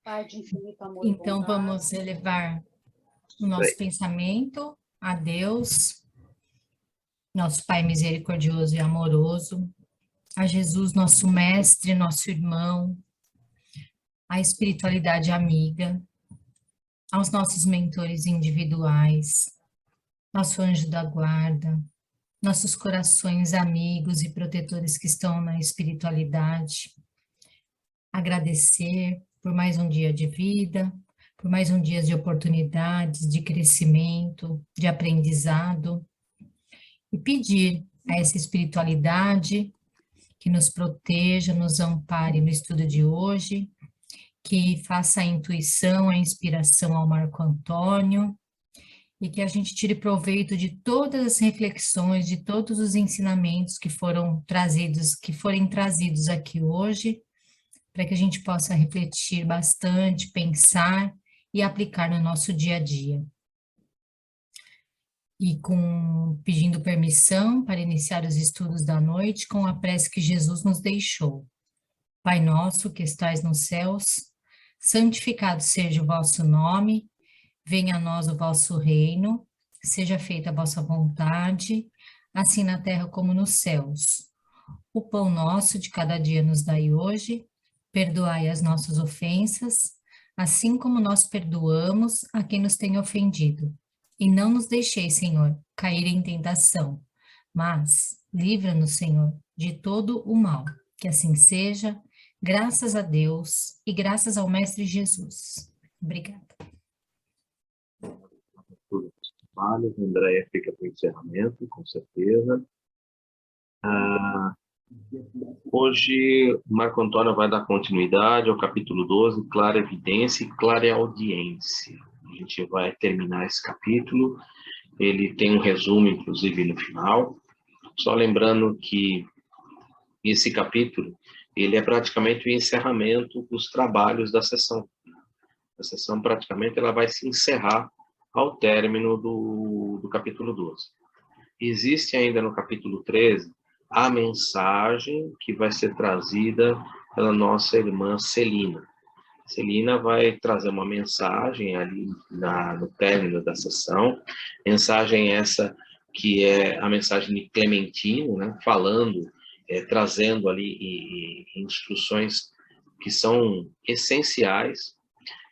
Pai de infinito amor e Então, bondade. vamos elevar o nosso pensamento a Deus, nosso Pai misericordioso e amoroso, a Jesus, nosso mestre, nosso irmão, a espiritualidade amiga, aos nossos mentores individuais, nosso anjo da guarda, nossos corações amigos e protetores que estão na espiritualidade. Agradecer por mais um dia de vida, por mais um dia de oportunidades, de crescimento, de aprendizado, e pedir a essa espiritualidade que nos proteja, nos ampare no estudo de hoje, que faça a intuição, a inspiração ao Marco Antônio, e que a gente tire proveito de todas as reflexões, de todos os ensinamentos que foram trazidos, que forem trazidos aqui hoje, para que a gente possa refletir bastante, pensar e aplicar no nosso dia a dia. E pedindo permissão para iniciar os estudos da noite com a prece que Jesus nos deixou. Pai nosso que estais nos céus, santificado seja o vosso nome, venha a nós o vosso reino, seja feita a vossa vontade, assim na terra como nos céus. O pão nosso de cada dia nos dai hoje, perdoai as nossas ofensas, assim como nós perdoamos a quem nos tem ofendido. E não nos deixeis, Senhor, cair em tentação, mas livra-nos, Senhor, de todo o mal. Que assim seja, graças a Deus e graças ao Mestre Jesus. Obrigada. Trabalhos, Andréia fica para o encerramento, com certeza. Hoje, Marco Antônio vai dar continuidade ao capítulo 12, Clara Evidência e Clara Audiência. A gente vai terminar esse capítulo, ele tem um resumo, inclusive, no final. Só lembrando que esse capítulo, ele é praticamente o encerramento dos trabalhos da sessão. A sessão, praticamente, ela vai se encerrar ao término do capítulo 12. Existe ainda no capítulo 13 a mensagem que vai ser trazida pela nossa irmã Celina. Celina vai trazer uma mensagem ali no término da sessão, mensagem essa que é a mensagem de Clementino, né, falando, trazendo ali instruções que são essenciais.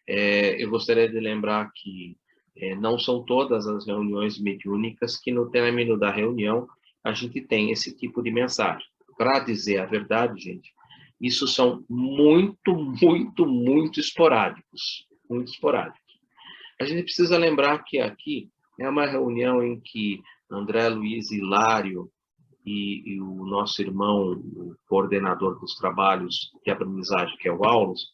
Eu gostaria de lembrar que não são todas as reuniões mediúnicas que no término da reunião a gente tem esse tipo de mensagem. Para dizer a verdade, gente, isso são muito, muito, muito esporádicos. Muito esporádicos. A gente precisa lembrar que aqui é uma reunião em que André Luiz Hilário e o nosso irmão, o coordenador dos trabalhos de aprendizagem, que é o Aulos,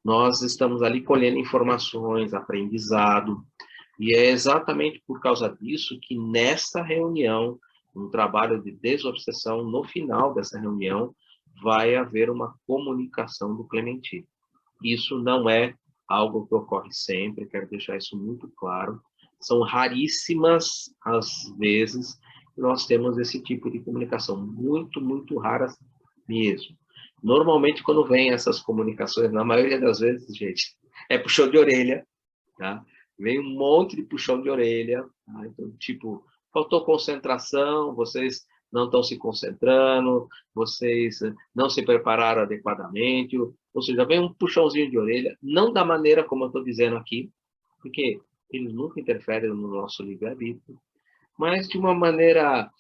nós estamos ali colhendo informações, aprendizado, e é exatamente por causa disso que nessa reunião, um trabalho de desobsessão, no final dessa reunião, vai haver uma comunicação do Clementino. Isso não é algo que ocorre sempre, quero deixar isso muito claro. São raríssimas as vezes que nós temos esse tipo de comunicação, muito, muito raras mesmo. Normalmente, quando vem essas comunicações, na maioria das vezes, gente, é puxão de orelha, tá? Vem um monte de puxão de orelha, tá? Então, tipo, faltou concentração, vocês não estão se concentrando, vocês não se prepararam adequadamente, ou seja, vem um puxãozinho de orelha, não da maneira como eu estou dizendo aqui, porque eles nunca interferem no nosso livre-arbítrio, mas de uma maneira,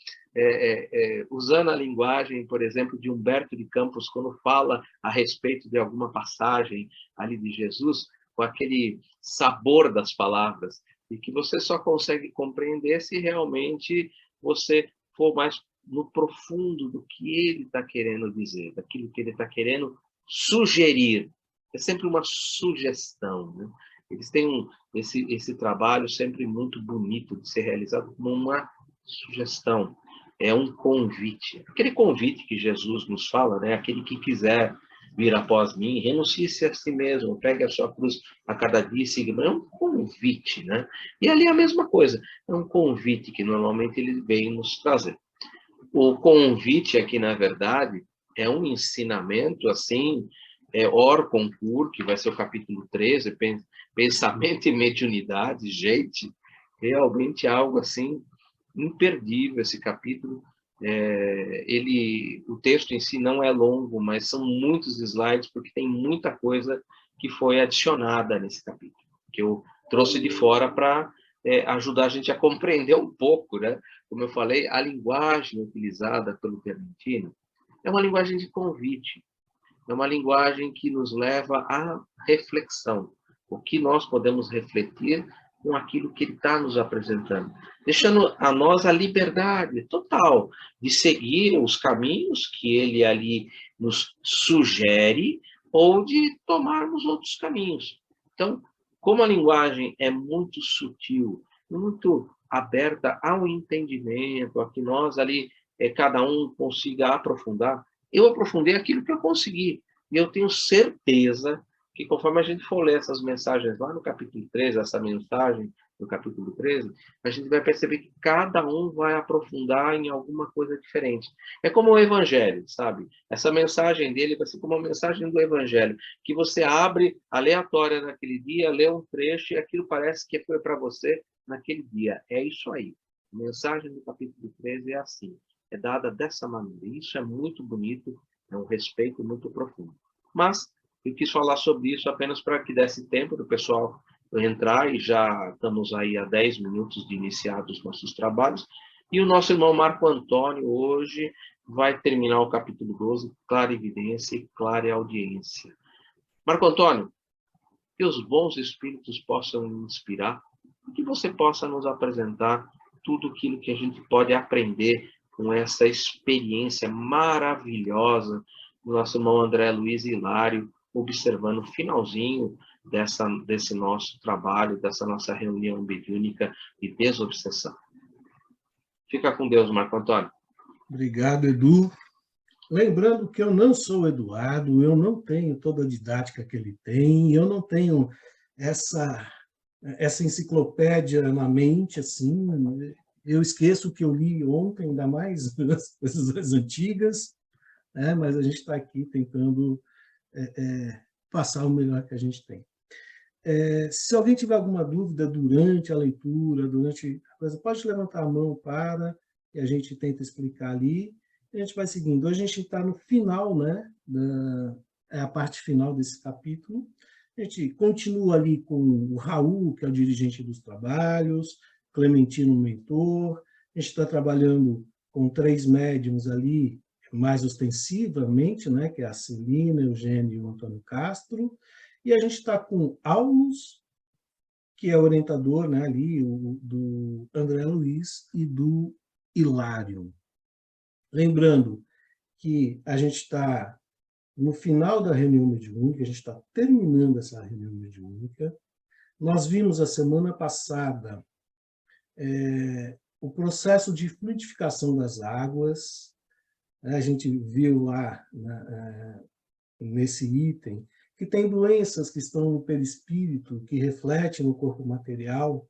usando a linguagem, por exemplo, de Humberto de Campos, quando fala a respeito de alguma passagem ali de Jesus, com aquele sabor das palavras, e que você só consegue compreender se realmente você for mais no profundo do que ele está querendo dizer, daquilo que ele está querendo sugerir. É sempre uma sugestão, né? Eles têm esse trabalho sempre muito bonito de ser realizado como uma sugestão, é um convite. Aquele convite que Jesus nos fala, né? Aquele que quiser vir após mim, renuncie-se a si mesmo, pegue a sua cruz a cada dia e siga. É um convite, né? E ali é a mesma coisa, é um convite que normalmente ele vem nos trazer. O convite aqui, na verdade, é um ensinamento, assim, Or Concur, que vai ser o capítulo 13, Pensamento e Mediunidade. Gente, realmente algo assim imperdível esse capítulo. O texto em si não é longo, mas são muitos slides, porque tem muita coisa que foi adicionada nesse capítulo, que eu trouxe de fora para ajudar a gente a compreender um pouco, né? Como eu falei, a linguagem utilizada pelo Clementino é uma linguagem de convite, é uma linguagem que nos leva à reflexão. O que nós podemos refletir com aquilo que ele está nos apresentando, deixando a nós a liberdade total de seguir os caminhos que ele ali nos sugere ou de tomarmos outros caminhos. Então, como a linguagem é muito sutil, muito aberta ao entendimento, a que nós ali, cada um consiga aprofundar, eu aprofundei aquilo que eu consegui. E eu tenho certeza que, conforme a gente for ler essas mensagens lá no capítulo 13, essa mensagem do capítulo 13, a gente vai perceber que cada um vai aprofundar em alguma coisa diferente. É como o Evangelho, sabe? Essa mensagem dele vai ser como a mensagem do Evangelho, que você abre aleatória naquele dia, lê um trecho e aquilo parece que foi para você naquele dia. É isso aí. A mensagem do capítulo 13 é assim. É dada dessa maneira. Isso é muito bonito, é um respeito muito profundo. Mas eu quis falar sobre isso apenas para que desse tempo do pessoal entrar, e já estamos aí a 10 minutos de iniciados os nossos trabalhos. E o nosso irmão Marco Antônio hoje vai terminar o capítulo 12, clarividência e clareaudiência. Marco Antônio, que os bons espíritos possam inspirar e que você possa nos apresentar tudo aquilo que a gente pode aprender com essa experiência maravilhosa do nosso irmão André Luiz Hilário, observando o finalzinho desse nosso trabalho, dessa nossa reunião mediúnica de desobsessão. Fica com Deus, Marco Antônio. Obrigado, Edu. Lembrando que eu não sou o Eduardo, eu não tenho toda a didática que ele tem, eu não tenho essa enciclopédia na mente, assim, eu esqueço o que eu li ontem, ainda mais as coisas antigas, né? Mas a gente está aqui tentando passar o melhor que a gente tem. Se alguém tiver alguma dúvida durante a leitura, durante a coisa, pode levantar a mão para, e a gente tenta explicar ali, e a gente vai seguindo. Hoje a gente está no final, né, a parte final desse capítulo. A gente continua ali com o Raul, que é o dirigente dos trabalhos, Clementino, mentor. A gente está trabalhando com 3 médiums ali, mais ostensivamente, né, que é a Celina, Eugênio e o Antônio Castro. E a gente está com Almos, que é orientador, né, ali, do André Luiz e do Hilário. Lembrando que a gente está no final da reunião mediúnica, a gente está terminando essa reunião mediúnica. Nós vimos a semana passada o processo de fluidificação das águas, né? A gente viu lá nesse item que tem doenças que estão no perispírito, que refletem no corpo material,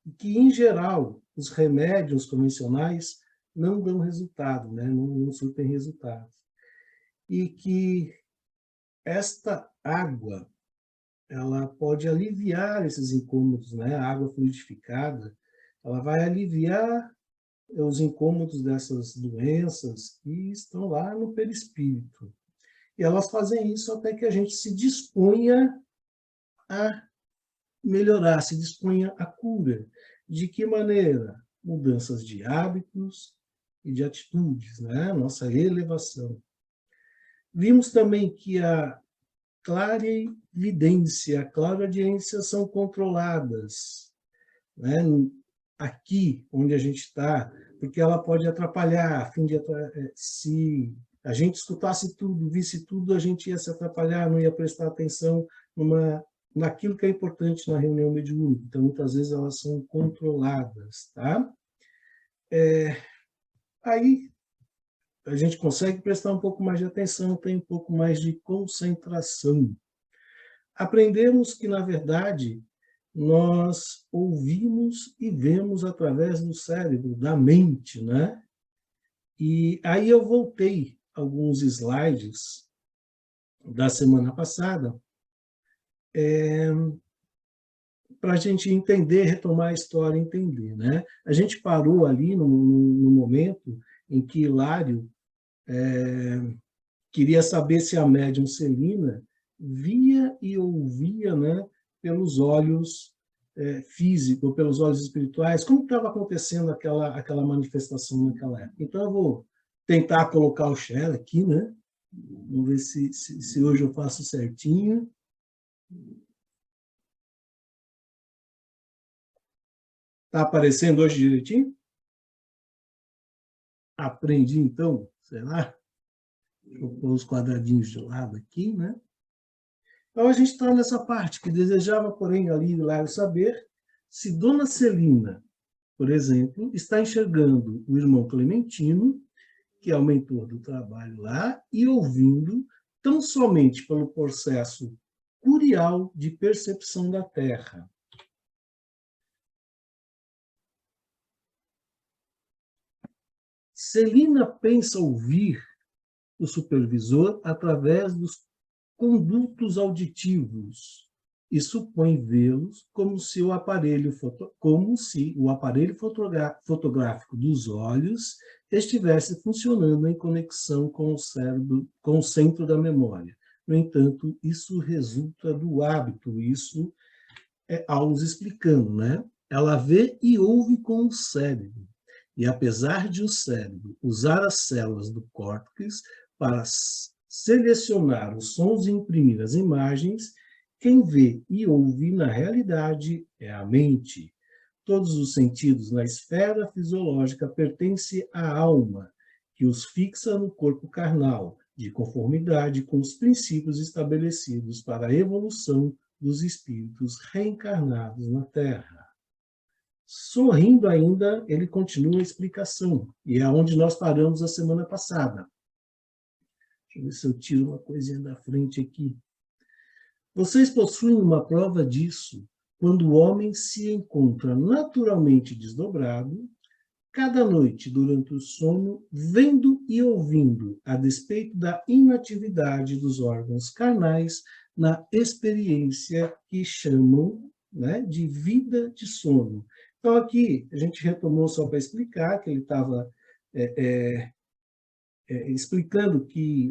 e que, em geral, os remédios convencionais não dão resultado, né? Não surtem resultados. E que esta água, ela pode aliviar esses incômodos, né? A água fluidificada, ela vai aliviar os incômodos dessas doenças que estão lá no perispírito. E elas fazem isso até que a gente se disponha a melhorar, se disponha à cura. De que maneira? Mudanças de hábitos e de atitudes, né? Nossa elevação. Vimos também que a clarividência, a clareaudiência são controladas, né? Aqui onde a gente está, porque ela pode atrapalhar, a fim de se a gente escutasse tudo, visse tudo, a gente ia se atrapalhar, não ia prestar atenção naquilo que é importante na reunião mediúnica. Então, muitas vezes elas são controladas, tá? Aí a gente consegue prestar um pouco mais de atenção, tem um pouco mais de concentração. Aprendemos que, na verdade, nós ouvimos e vemos através do cérebro, da mente, né? E aí eu voltei alguns slides da semana passada, para a gente entender, retomar a história, entender, né? A gente parou ali no momento em que Hilário queria saber se a médium Celina via e ouvia, né, pelos olhos físicos, pelos olhos espirituais, como estava acontecendo aquela manifestação naquela época. Então, eu vou tentar colocar o share aqui, né? Vamos ver se hoje eu faço certinho. Está aparecendo hoje direitinho? Aprendi, então, será? Vou pôr os quadradinhos de lado aqui, né? Então, a gente está nessa parte que desejava, porém, ali Hilário saber se Dona Celina, por exemplo, está enxergando o irmão Clementino, que é o mentor do trabalho lá, e ouvindo tão somente pelo processo curial de percepção da Terra. Celina pensa ouvir o supervisor através dos condutos auditivos e supõe vê-los como se o aparelho fotográfico dos olhos estivesse funcionando em conexão com o cérebro, com o centro da memória. No entanto, isso resulta do hábito, isso é Aulus explicando, né? Ela vê e ouve com o cérebro. E apesar de o cérebro usar as células do córtex para selecionar os sons e imprimir as imagens, quem vê e ouve na realidade é a mente. Todos os sentidos na esfera fisiológica pertencem à alma, que os fixa no corpo carnal, de conformidade com os princípios estabelecidos para a evolução dos espíritos reencarnados na Terra. Sorrindo ainda, ele continua a explicação, e é onde nós paramos a semana passada. Deixa eu ver se eu tiro uma coisinha da frente aqui. Vocês possuem uma prova disso quando o homem se encontra naturalmente desdobrado, cada noite durante o sono, vendo e ouvindo, a despeito da inatividade dos órgãos carnais, na experiência que chamam, né, de vida de sono. Então, aqui, a gente retomou só para explicar que ele estava explicando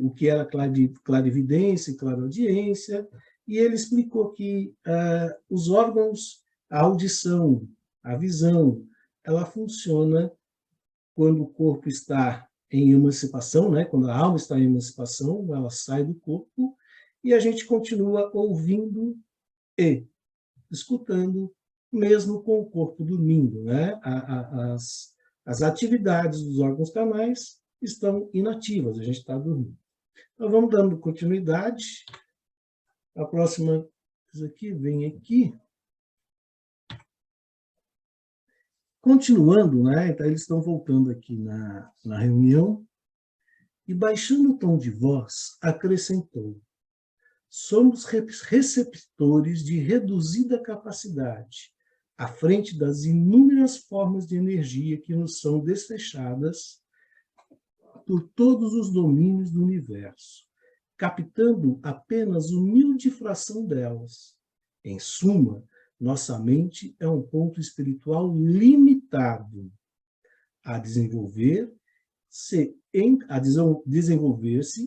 o que era clarividência e clareaudiência, e ele explicou que os órgãos, a audição, a visão, ela funciona quando o corpo está em emancipação, né? Quando a alma está em emancipação, ela sai do corpo, e a gente continua ouvindo e escutando, mesmo com o corpo dormindo, né? As atividades dos órgãos carnais estão inativas, a gente está dormindo. Então, vamos dando continuidade. A próxima coisa aqui, vem aqui. Continuando, né? Então, eles estão voltando aqui na reunião, e baixando o tom de voz, acrescentou: somos receptores de reduzida capacidade, à frente das inúmeras formas de energia que nos são desfechadas por todos os domínios do universo, captando apenas humilde fração delas. Em suma, nossa mente é um ponto espiritual limitado a desenvolver-se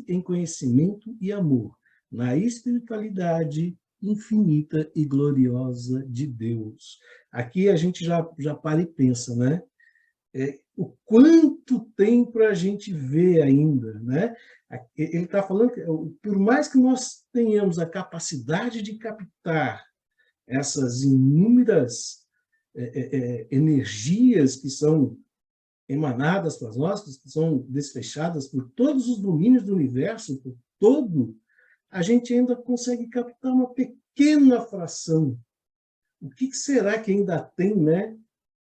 em conhecimento e amor, na espiritualidade infinita e gloriosa de Deus. Aqui a gente já para e pensa, né? O quanto tem para a gente ver ainda, né? Ele está falando que, por mais que nós tenhamos a capacidade de captar essas inúmeras energias que são emanadas para nós, que são desfechadas por todos os domínios do universo, por todo, a gente ainda consegue captar uma pequena fração. O que será que ainda tem, né,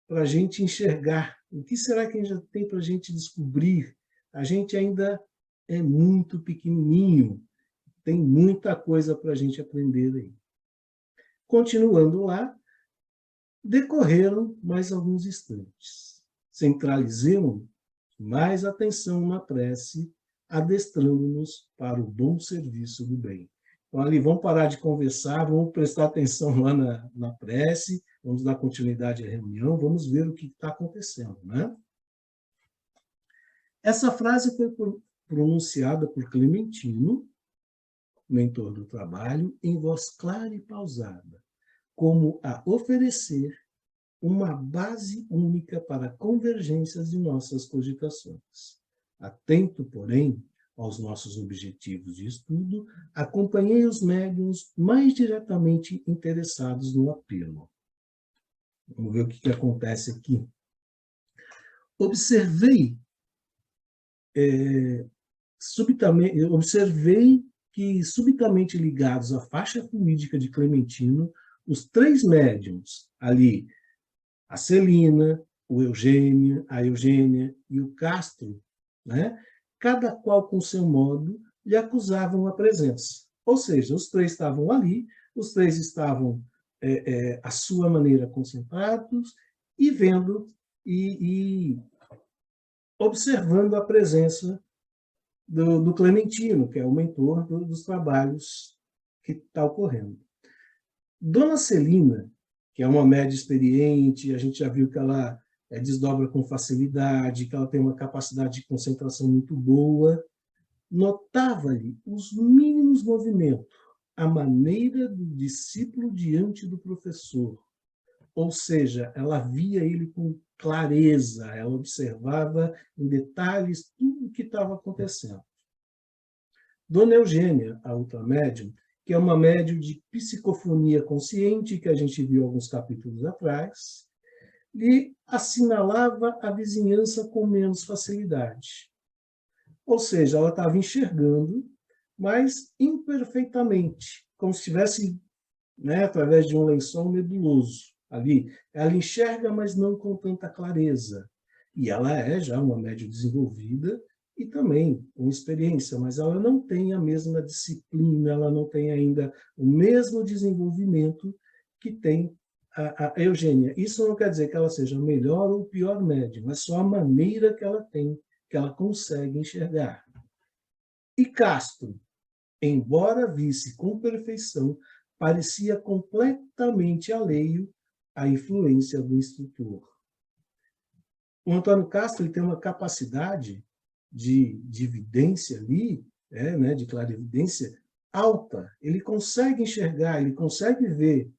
para a gente enxergar? O que será que ainda tem para a gente descobrir? A gente ainda é muito pequenininho, tem muita coisa para a gente aprender aí. Continuando lá, decorreram mais alguns instantes. Centralizemos mais atenção na prece adestrando-nos para o bom serviço do bem. Então, ali, vamos parar de conversar, vamos prestar atenção lá na prece, vamos dar continuidade à reunião, vamos ver o que está acontecendo, né? Essa frase foi pronunciada por Clementino, mentor do trabalho, em voz clara e pausada, como a oferecer uma base única para convergências de nossas cogitações. Atento, porém, aos nossos objetivos de estudo, acompanhei os médiuns mais diretamente interessados no apelo. Vamos ver o que acontece aqui. Observei que, subitamente ligados à faixa fluídica de Clementino, os três médiuns ali, a Celina, a Eugênia e o Castro, né, cada qual com seu modo, lhe acusavam a presença. Ou seja, os três estavam ali, os três estavam, à sua maneira, concentrados e vendo e observando a presença do Clementino, que é o mentor dos trabalhos que está ocorrendo. Dona Celina, que é uma média experiente, a gente já viu que ela desdobra com facilidade, que ela tem uma capacidade de concentração muito boa, notava-lhe os mínimos movimentos, a maneira do discípulo diante do professor. Ou seja, ela via ele com clareza, ela observava em detalhes tudo o que estava acontecendo. Dona Eugênia, a outra médium, que é uma médium de psicofonia consciente, que a gente viu alguns capítulos atrás, lhe assinalava a vizinhança com menos facilidade. Ou seja, ela estava enxergando, mas imperfeitamente, como se estivesse, né, através de um lençol nebuloso. Ali, ela enxerga, mas não com tanta clareza. E ela é já uma médium desenvolvida e também com experiência, mas ela não tem a mesma disciplina, ela não tem ainda o mesmo desenvolvimento que tem a Eugênia. Isso não quer dizer que ela seja melhor ou pior médium, é só a maneira que ela tem, que ela consegue enxergar. E Castro, embora visse com perfeição, parecia completamente alheio à influência do instrutor. O Antônio Castro ele tem uma capacidade de vidência ali, né, de clarividência alta. Ele consegue enxergar, ele consegue ver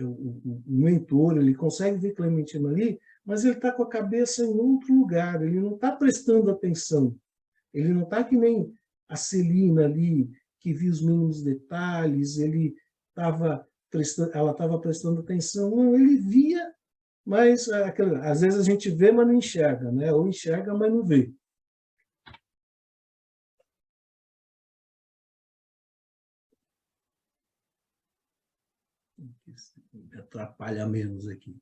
o mentor, ele consegue ver Clementino ali, mas ele está com a cabeça em outro lugar, ele não está prestando atenção. Ele não está que nem a Celina ali, que viu os mínimos detalhes, ela estava prestando atenção. Não, ele via, mas às vezes a gente vê, mas não enxerga, né? Ou enxerga, mas não vê. Atrapalha menos aqui.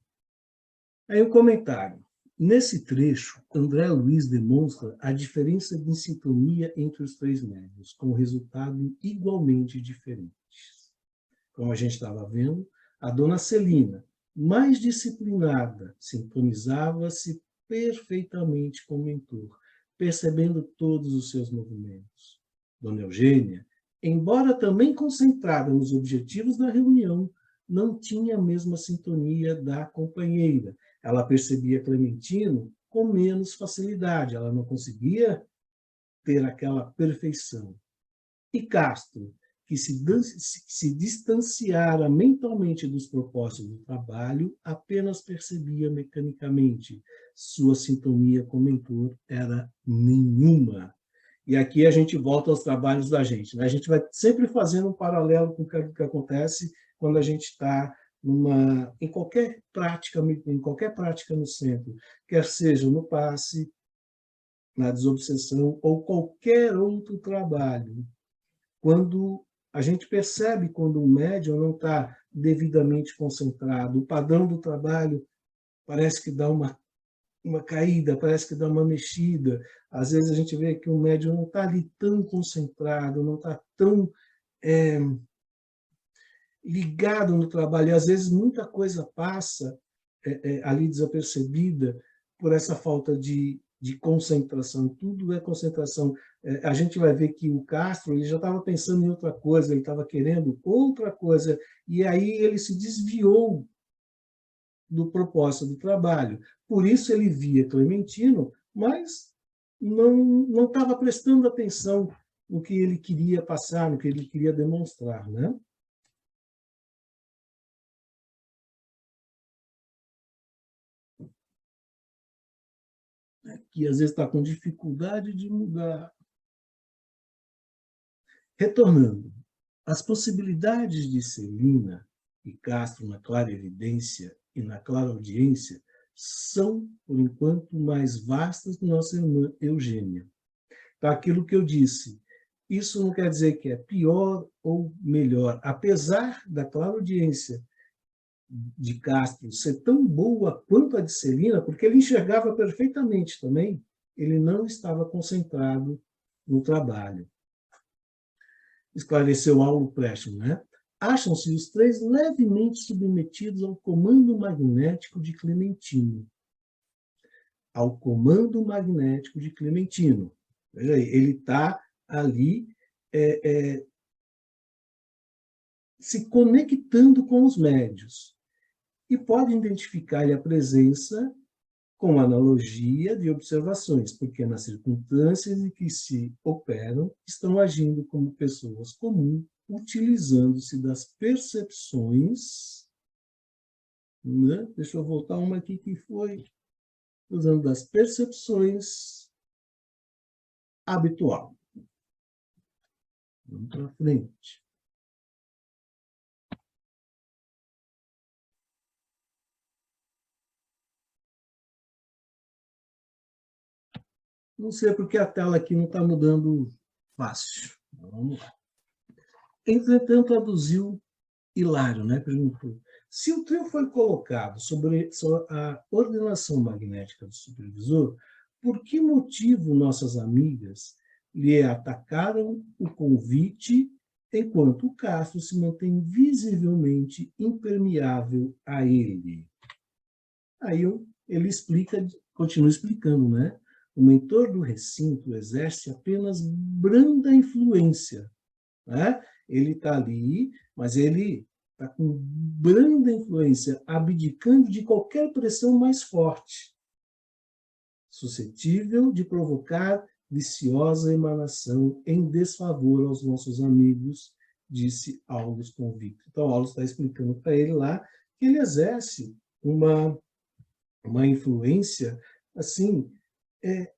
Aí um comentário. Nesse trecho, André Luiz demonstra a diferença de sintonia entre os três médiuns, com resultado igualmente diferentes. Como a gente estava vendo, a dona Celina, mais disciplinada, sintonizava-se perfeitamente com o mentor, percebendo todos os seus movimentos. Dona Eugênia, embora também concentrada nos objetivos da reunião, não tinha a mesma sintonia da companheira. Ela percebia Clementino com menos facilidade, ela não conseguia ter aquela perfeição. E Castro, que se distanciara mentalmente dos propósitos do trabalho, apenas percebia mecanicamente. Sua sintonia com o mentor era nenhuma. E aqui a gente volta aos trabalhos da gente, né? A gente vai sempre fazendo um paralelo com o que acontece quando a gente está em qualquer prática no centro, quer seja no passe, na desobsessão ou qualquer outro trabalho. Quando a gente percebe quando o médium não está devidamente concentrado, o padrão do trabalho parece que dá uma caída, parece que dá uma mexida. Às vezes a gente vê que o médium não está ali tão concentrado, não está tão ligado no trabalho. E às vezes muita coisa passa ali desapercebida por essa falta de concentração. Tudo é concentração. a gente vai ver que o Castro ele já estava pensando em outra coisa, ele estava querendo outra coisa, e aí ele se desviou do propósito do trabalho. Por isso ele via Clementino, mas não estava prestando atenção no que ele queria passar, no que ele queria demonstrar, né? Que às vezes está com dificuldade de mudar. Retornando, as possibilidades de Celina e Castro na clarevidência e na clareaudiência são, por enquanto, mais vastas do nossa irmã Eugênia. Então, aquilo que eu disse, isso não quer dizer que é pior ou melhor. Apesar da clareaudiência de Castro ser tão boa quanto a de Celina, porque ele enxergava perfeitamente também, ele não estava concentrado no trabalho. Esclareceu Aulo Plessio, né? Acham-se os três levemente submetidos ao comando magnético de Clementino. Ao comando magnético de Clementino. Veja aí, ele está ali se conectando com os médios. E pode identificar-lhe a presença com analogia de observações, porque nas circunstâncias em que se operam, estão agindo como pessoas comuns, utilizando-se das percepções, né? Deixa eu voltar uma aqui que foi, usando das percepções habitual. Vamos para frente. Não sei porque a tela aqui não está mudando fácil. Vamos lá. Entretanto, traduziu Hilário, né? Perguntou: se o trio foi colocado sobre a ordenação magnética do supervisor, por que motivo nossas amigas lhe atacaram o convite, enquanto o Castro se mantém visivelmente impermeável a ele? Aí ele explica, continua explicando, né? O mentor do recinto exerce apenas branda influência, né? Ele está ali, mas ele está com branda influência, abdicando de qualquer pressão mais forte, suscetível de provocar viciosa emanação em desfavor aos nossos amigos, disse Aulus convicto. Então, Aulus está explicando para ele lá que ele exerce uma influência assim,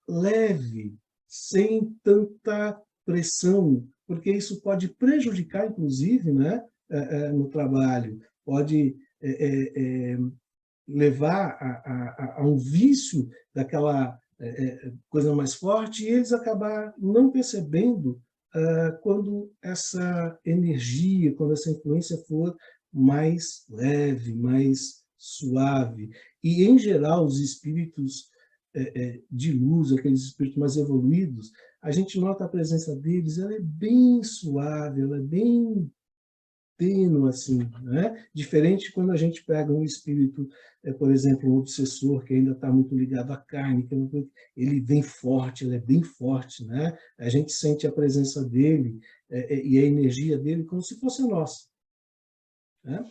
leve, sem tanta pressão, porque isso pode prejudicar, inclusive, né, no trabalho, pode levar a um vício daquela coisa mais forte, e eles acabar não percebendo quando essa energia, quando essa influência for mais leve, mais suave. E, em geral, os espíritos de luz, aqueles espíritos mais evoluídos, a gente nota a presença deles, ela é bem suave, ela é bem tênue, assim, né? Diferente quando a gente pega um espírito, por exemplo, um obsessor que ainda está muito ligado à carne, ele vem forte, ele é bem forte, né? A gente sente a presença dele e a energia dele como se fosse a nossa, né?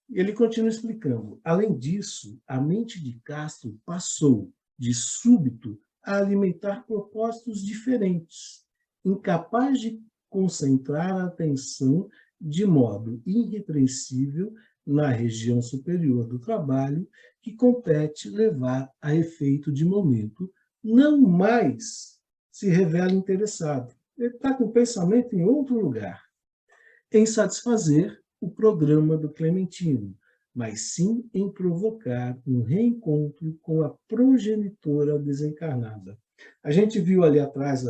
Ele continua explicando. Além disso, a mente de Castro passou, de súbito, a alimentar propósitos diferentes, incapaz de concentrar a atenção de modo irrepreensível na região superior do trabalho, que compete levar a efeito de momento, não mais se revela interessado. Ele está com o pensamento em outro lugar, em satisfazer o programa do Clementino, mas sim em provocar um reencontro com a progenitora desencarnada. A gente viu ali atrás,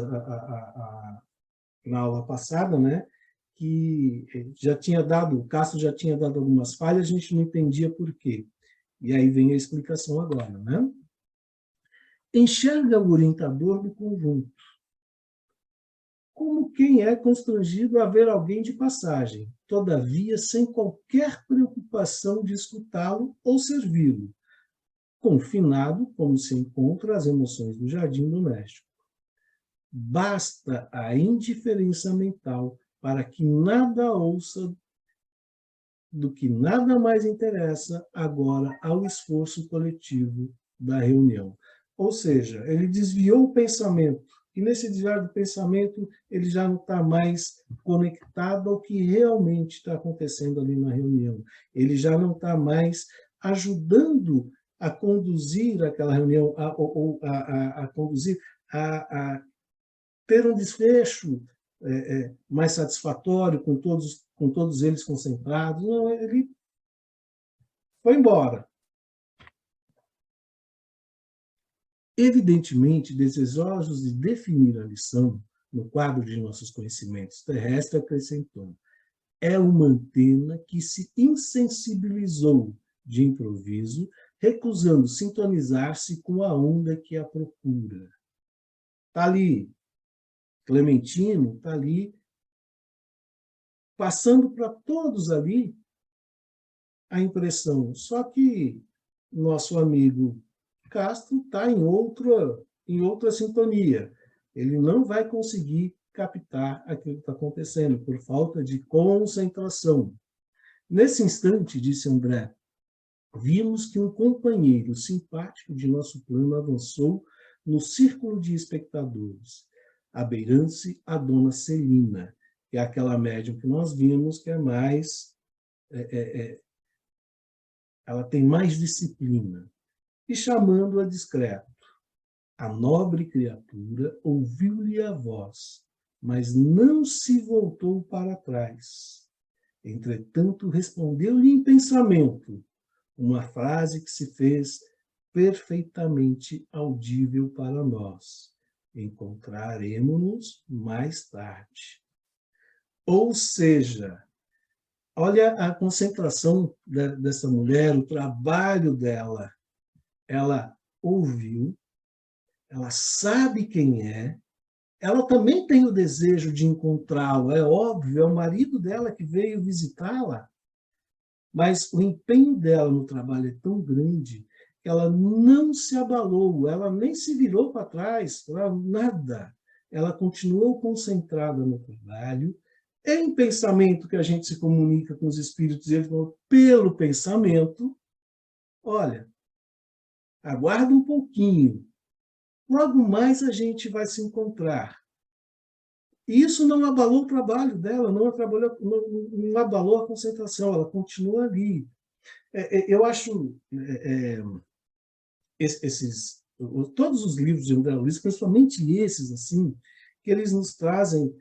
na aula passada, né, que já tinha dado, o Castro já tinha dado algumas falhas, a gente não entendia por quê. E aí vem a explicação agora, né? Enxerga o orientador do conjunto como quem é constrangido a ver alguém de passagem, todavia sem qualquer preocupação de escutá-lo ou servi-lo, confinado como se encontra as emoções do jardim doméstico. Basta a indiferença mental para que nada ouça do que nada mais interessa agora ao esforço coletivo da reunião. Ou seja, ele desviou o pensamento, e nesse desviar do pensamento ele já não está mais conectado ao que realmente está acontecendo ali na reunião. Ele já não está mais ajudando a conduzir aquela reunião, a conduzir, a ter um desfecho mais satisfatório, com todos eles concentrados. Não, ele foi embora. Evidentemente, desejosos de definir a lição no quadro de nossos conhecimentos terrestres, acrescentou: é uma antena que se insensibilizou de improviso, recusando sintonizar-se com a onda que a procura. Está ali, Clementino está ali, passando para todos ali a impressão. Só que nosso amigo Castro está em outra sintonia. Ele não vai conseguir captar aquilo que está acontecendo, por falta de concentração. Nesse instante, disse André, vimos que um companheiro simpático de nosso plano avançou no círculo de espectadores, abeirando-se a dona Celina, que é aquela médium que nós vimos, que é mais... ela tem mais disciplina. E chamando-a discreto. A nobre criatura ouviu-lhe a voz, mas não se voltou para trás. Entretanto, respondeu-lhe em pensamento uma frase que se fez perfeitamente audível para nós. Encontraremos-nos mais tarde. Ou seja, olha a concentração dessa mulher, o trabalho dela. Ela ouviu, ela sabe quem é, ela também tem o desejo de encontrá-lo, é óbvio, é o marido dela que veio visitá-la, mas o empenho dela no trabalho é tão grande que ela não se abalou, ela nem se virou para trás, nada. Ela continuou concentrada no trabalho, em pensamento que a gente se comunica com os espíritos, ele falou, pelo pensamento, olha, aguarda um pouquinho. Logo mais a gente vai se encontrar. E isso não abalou o trabalho dela, não abalou a concentração, ela continua ali. Eu acho todos os livros de André Luiz, principalmente esses, assim, que eles nos trazem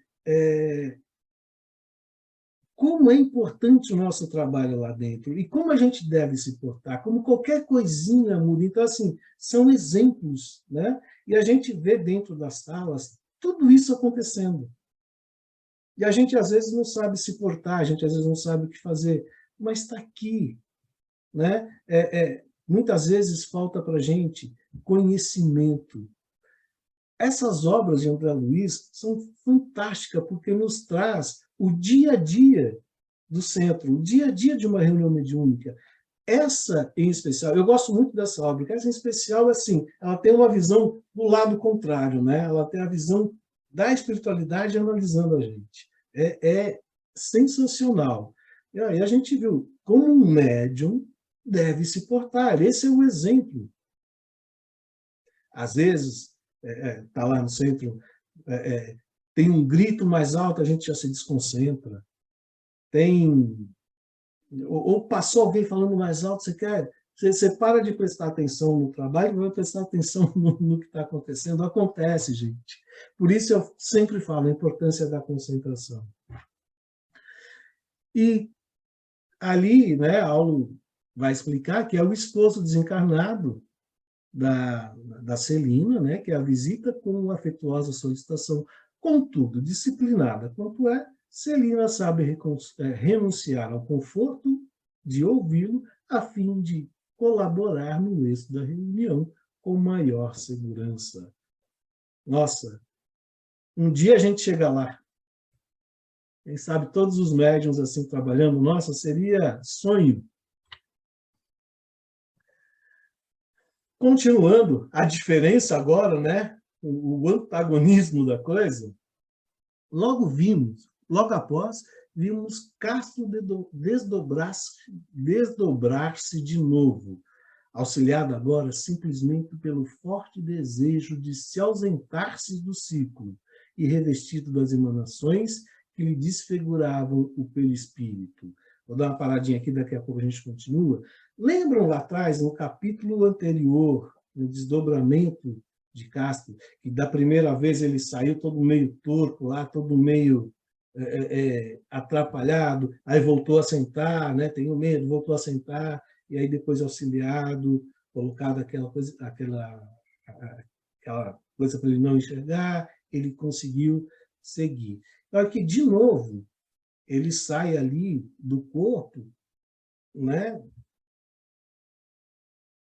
como é importante o nosso trabalho lá dentro e como a gente deve se portar, como qualquer coisinha muda. Então, assim, são exemplos, né? E a gente vê dentro das salas tudo isso acontecendo. E a gente, às vezes, não sabe se portar, a gente, às vezes, não sabe o que fazer, mas está aqui, né? Muitas vezes falta para a gente conhecimento. Essas obras de André Luiz são fantásticas, porque nos traz o dia a dia do centro, o dia a dia de uma reunião mediúnica. Essa, em especial, eu gosto muito dessa obra, porque essa, em especial, assim, ela tem uma visão do lado contrário, né? Ela tem a visão da espiritualidade analisando a gente. É sensacional. E aí a gente viu como um médium deve se portar. Esse é o exemplo. Às vezes, está lá no centro, tem um grito mais alto, a gente já se desconcentra. Ou passou alguém falando mais alto, você para de prestar atenção no trabalho e vai prestar atenção no que está acontecendo. Acontece, gente. Por isso eu sempre falo a importância da concentração. E ali, né, Aulo vai explicar que é o esposo desencarnado da Celina, né, que é a visita com afetuosa solicitação. Contudo, disciplinada quanto é, Celina sabe renunciar ao conforto de ouvi-lo a fim de colaborar no êxito da reunião com maior segurança. Nossa, um dia a gente chega lá. Quem sabe todos os médiuns assim trabalhando, nossa, seria sonho. Continuando, a diferença agora, né, o antagonismo da coisa, logo após, vimos Castro desdobrar-se de novo, auxiliado agora simplesmente pelo forte desejo de se ausentar-se do ciclo e revestido das emanações que lhe desfiguravam o perispírito. Vou dar uma paradinha aqui, daqui a pouco a gente continua. Lembram lá atrás, no capítulo anterior, no desdobramento de Castro, que da primeira vez ele saiu todo meio torto lá, todo meio atrapalhado, aí voltou a sentar, né? Tenho medo, voltou a sentar, e aí depois auxiliado, colocado aquela coisa para ele não enxergar, ele conseguiu seguir. Então, aqui, de novo, ele sai ali do corpo, né?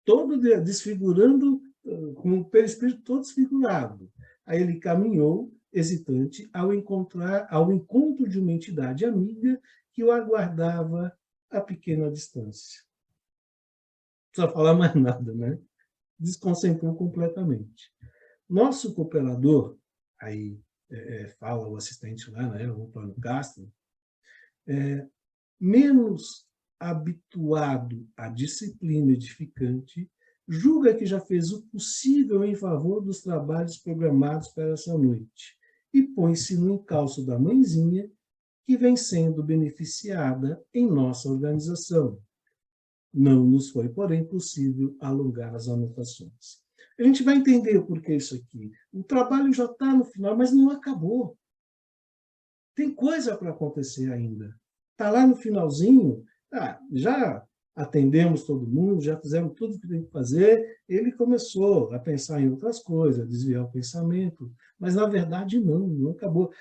Todo desfigurando, com o perispírito todo desfigurado. Aí ele caminhou, hesitante, ao encontro de uma entidade amiga que o aguardava a pequena distância. Não precisa falar mais nada, né? Desconcentrou completamente. Nosso cooperador, aí fala o assistente lá, né, o Antônio Castro, menos habituado à disciplina edificante, julga que já fez o possível em favor dos trabalhos programados para essa noite e põe-se no encalço da mãezinha que vem sendo beneficiada em nossa organização. Não nos foi, porém, possível alongar as anotações. A gente vai entender o porquê isso aqui. O trabalho já está no final, mas não acabou. Tem coisa para acontecer ainda. Está lá no finalzinho, já atendemos todo mundo, já fizemos tudo o que tem que fazer, ele começou a pensar em outras coisas, a desviar o pensamento, mas, na verdade, não acabou.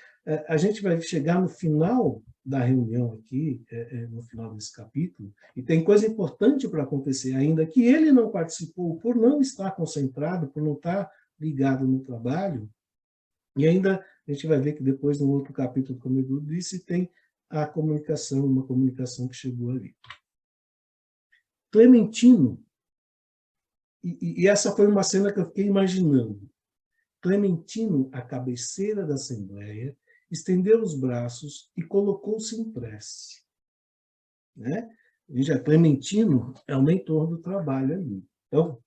A gente vai chegar no final da reunião aqui, no final desse capítulo, e tem coisa importante para acontecer ainda, que ele não participou por não estar concentrado, por não estar ligado no trabalho, e ainda a gente vai ver que depois, no outro capítulo, como eu disse, tem a comunicação, uma comunicação que chegou ali. Clementino, e essa foi uma cena que eu fiquei imaginando. Clementino, à cabeceira da Assembleia, estendeu os braços e colocou-se em prece. Né? Veja, Clementino é o mentor do trabalho ali. Então,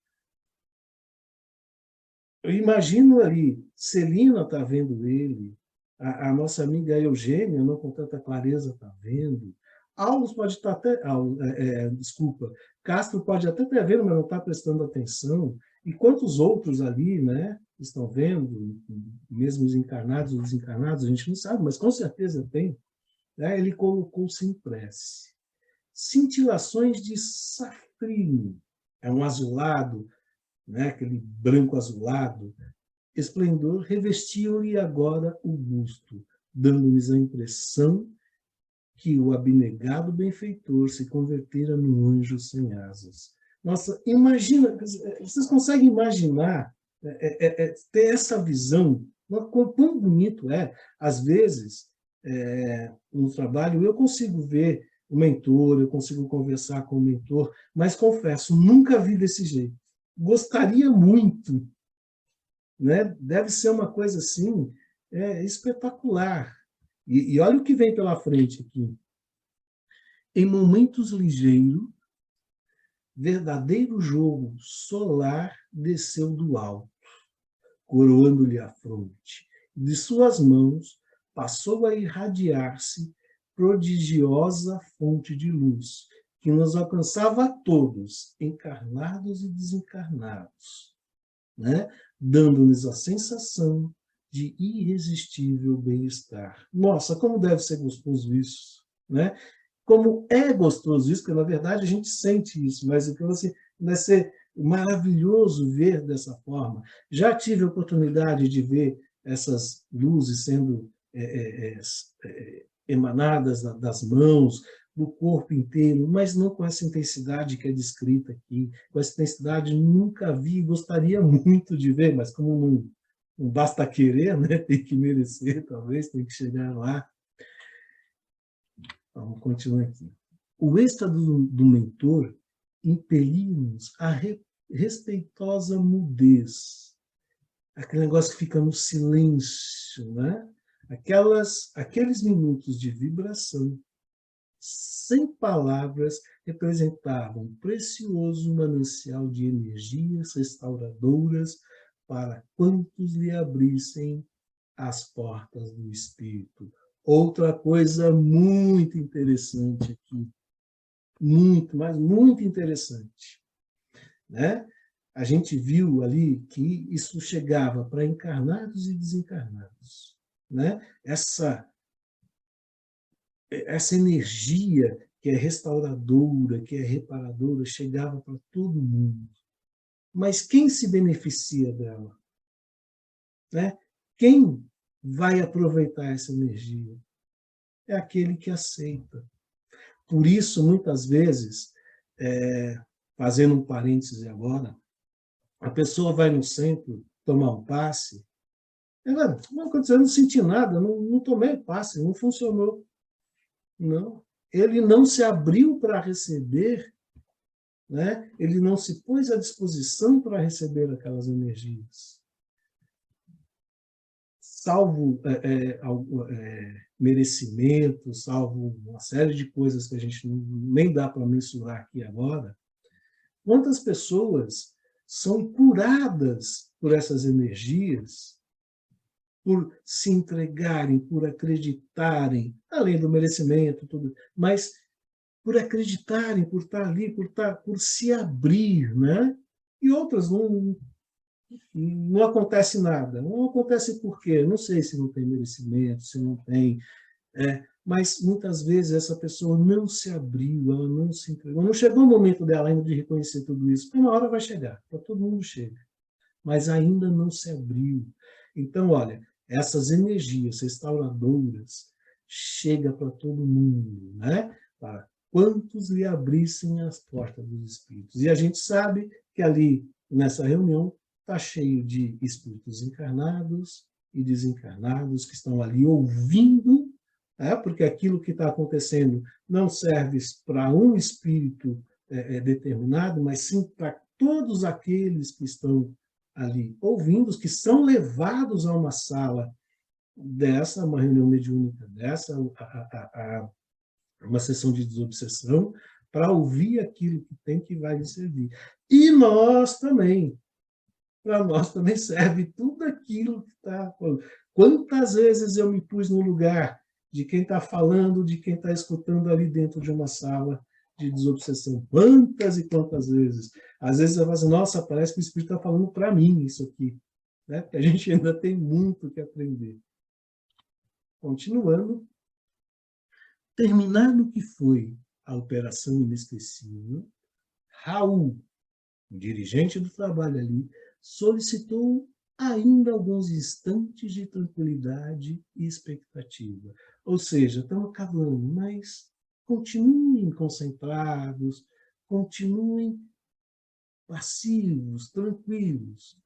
eu imagino ali, Celina está vendo ele, a nossa amiga Eugênia, não com tanta clareza, está vendo. Aulos pode estar até... Castro pode até estar vendo, mas não está prestando atenção. E quantos outros ali, né, estão vendo, mesmo os encarnados ou desencarnados, a gente não sabe, mas com certeza tem. Né? Ele colocou-se em prece. Cintilações de safrino, é um azulado, né, aquele branco azulado, esplendor, revestiam-lhe agora o busto, dando-lhes a impressão que o abnegado benfeitor se convertera num anjo sem asas. Nossa, imagina, vocês conseguem imaginar ter essa visão? Quão bonito é. Às vezes, no trabalho, eu consigo ver o mentor, eu consigo conversar com o mentor, mas confesso, nunca vi desse jeito. Gostaria muito, né? Deve ser uma coisa assim espetacular. E olha o que vem pela frente aqui. Em momentos ligeiros, verdadeiro jogo solar desceu do alto, coroando-lhe a fronte. De suas mãos passou a irradiar-se prodigiosa fonte de luz, que nos alcançava a todos, encarnados e desencarnados, né? Dando-nos a sensação de irresistível bem-estar. Nossa, como deve ser gostoso isso, né? Como é gostoso isso, porque, na verdade, a gente sente isso, mas então, assim, vai ser maravilhoso ver dessa forma. Já tive a oportunidade de ver essas luzes sendo emanadas das mãos, do corpo inteiro, mas não com essa intensidade que é descrita aqui. Com essa intensidade nunca vi, gostaria muito de ver, mas como não basta querer, né? Tem que merecer, talvez, tem que chegar lá. Vamos continuar aqui. O êxtase do mentor impelia-nos a respeitosa mudez, aquele negócio que fica no silêncio, né? Aqueles minutos de vibração, sem palavras, representavam um precioso manancial de energias restauradoras para quantos lhe abrissem as portas do Espírito. Outra coisa muito interessante aqui, muito, mas muito interessante, né? A gente viu ali que isso chegava para encarnados e desencarnados, né? Essa energia que é restauradora, que é reparadora, chegava para todo mundo. Mas quem se beneficia dela? Né? Quem vai aproveitar essa energia? É aquele que aceita. Por isso, muitas vezes, fazendo um parêntese agora, a pessoa vai no centro tomar um passe, ela, não aconteceu, eu não senti nada, não tomei passe, não funcionou. Não. Ele não se abriu para receber, né? Ele não se pôs à disposição para receber aquelas energias. Salvo merecimento, salvo uma série de coisas que a gente nem dá para mensurar aqui agora, quantas pessoas são curadas por essas energias, por se entregarem, por acreditarem, além do merecimento, tudo, mas por acreditarem, por estar ali, por se abrir, né? E outras não acontece nada. Não acontece por quê? Não sei se não tem merecimento, se não tem, mas muitas vezes essa pessoa não se abriu, ela não se entregou. Não chegou o momento dela ainda de reconhecer tudo isso, porque uma hora vai chegar, para todo mundo chega, mas ainda não se abriu. Então, olha, essas energias restauradoras chegam para todo mundo, né? Para quantos lhe abrissem as portas dos espíritos. E a gente sabe que ali, nessa reunião, está cheio de espíritos encarnados e desencarnados que estão ali ouvindo, porque aquilo que está acontecendo não serve para um espírito determinado, mas sim para todos aqueles que estão ali ouvindo, que são levados a uma sala dessa, uma reunião mediúnica dessa, uma sessão de desobsessão, para ouvir aquilo que tem que vai lhe servir. E nós também, para nós também serve tudo aquilo que está falando. Quantas vezes eu me pus no lugar de quem está falando, de quem está escutando ali dentro de uma sala de desobsessão? Quantas e quantas vezes? Às vezes eu falo assim, nossa, parece que o Espírito está falando para mim isso aqui, né? Porque a gente ainda tem muito que aprender. Continuando, terminado que foi a operação inesquecível, Raul, o dirigente do trabalho ali, solicitou ainda alguns instantes de tranquilidade e expectativa. Ou seja, estamos acabando, mas continuem concentrados, continuem passivos, tranquilos.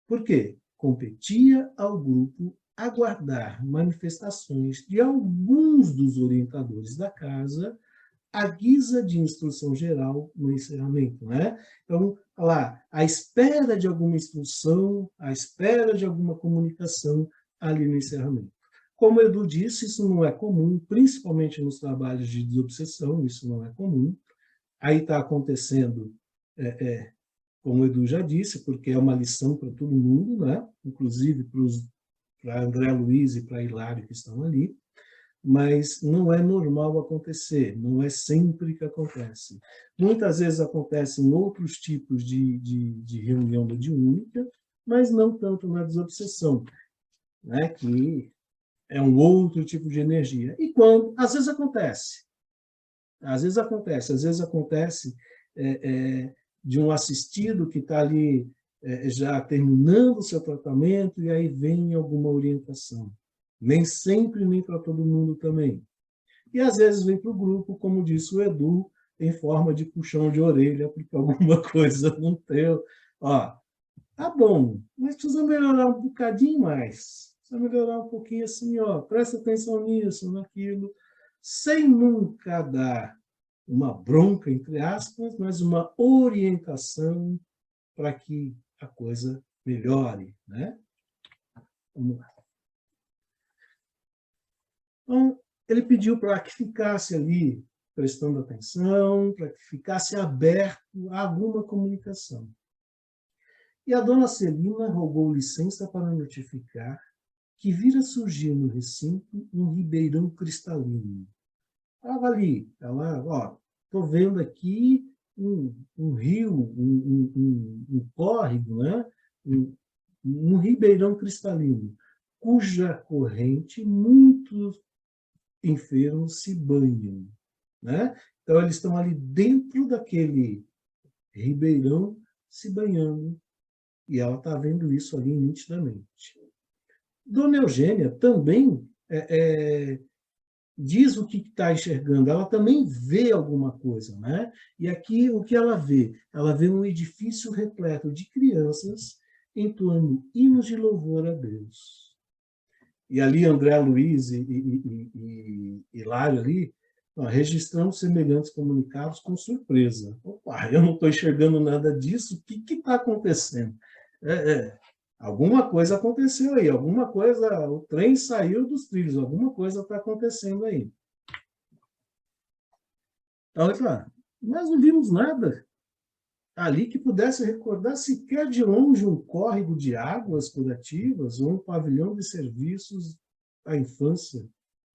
Por quê? Competia ao grupo aguardar manifestações de alguns dos orientadores da casa à guisa de instrução geral no encerramento, né? Então, lá, à espera de alguma instrução, à espera de alguma comunicação ali no encerramento. Como o Edu disse, isso não é comum, principalmente nos trabalhos de desobsessão, isso não é comum. Aí está acontecendo, como o Edu já disse, porque é uma lição para todo mundo, né? Inclusive para André Luiz e para Hilário que estão ali, mas não é normal acontecer, não é sempre que acontece. Muitas vezes acontece em outros tipos de reunião mediúnica, mas não tanto na desobsessão, né? Que é um outro tipo de energia. E quando, às vezes acontece de um assistido que está ali já terminando o seu tratamento e aí vem alguma orientação. Nem sempre, nem para todo mundo também. E às vezes vem para o grupo, como disse o Edu, em forma de puxão de orelha, porque alguma coisa não deu. Ó, tá bom, mas precisa melhorar um bocadinho mais. Precisa melhorar um pouquinho assim, ó, presta atenção nisso, naquilo, sem nunca dar uma bronca, entre aspas, mas uma orientação para que a coisa melhore, né? Vamos lá. Então, ele pediu para que ficasse ali prestando atenção, para que ficasse aberto a alguma comunicação. E a dona Celina rogou licença para notificar que vira surgir no recinto um ribeirão cristalino. Estava ali, ela, estou vendo aqui um rio, um córrego, né? Um ribeirão cristalino, cuja corrente muitos enfermos se banham, né? Então, eles estão ali dentro daquele ribeirão se banhando, e ela está vendo isso ali nitidamente. Dona Eugênia também diz o que está enxergando, ela também vê alguma coisa, né? E aqui o que ela vê? Ela vê um edifício repleto de crianças entoando hinos de louvor a Deus. E ali André Luiz e Hilário ali, registrando semelhantes comunicados com surpresa. Opa, eu não estou enxergando nada disso, o que está acontecendo? Alguma coisa aconteceu aí, alguma coisa, o trem saiu dos trilhos, alguma coisa está acontecendo aí. Então, ele fala, nós não vimos nada ali que pudesse recordar sequer de longe um córrego de águas curativas ou um pavilhão de serviços à infância,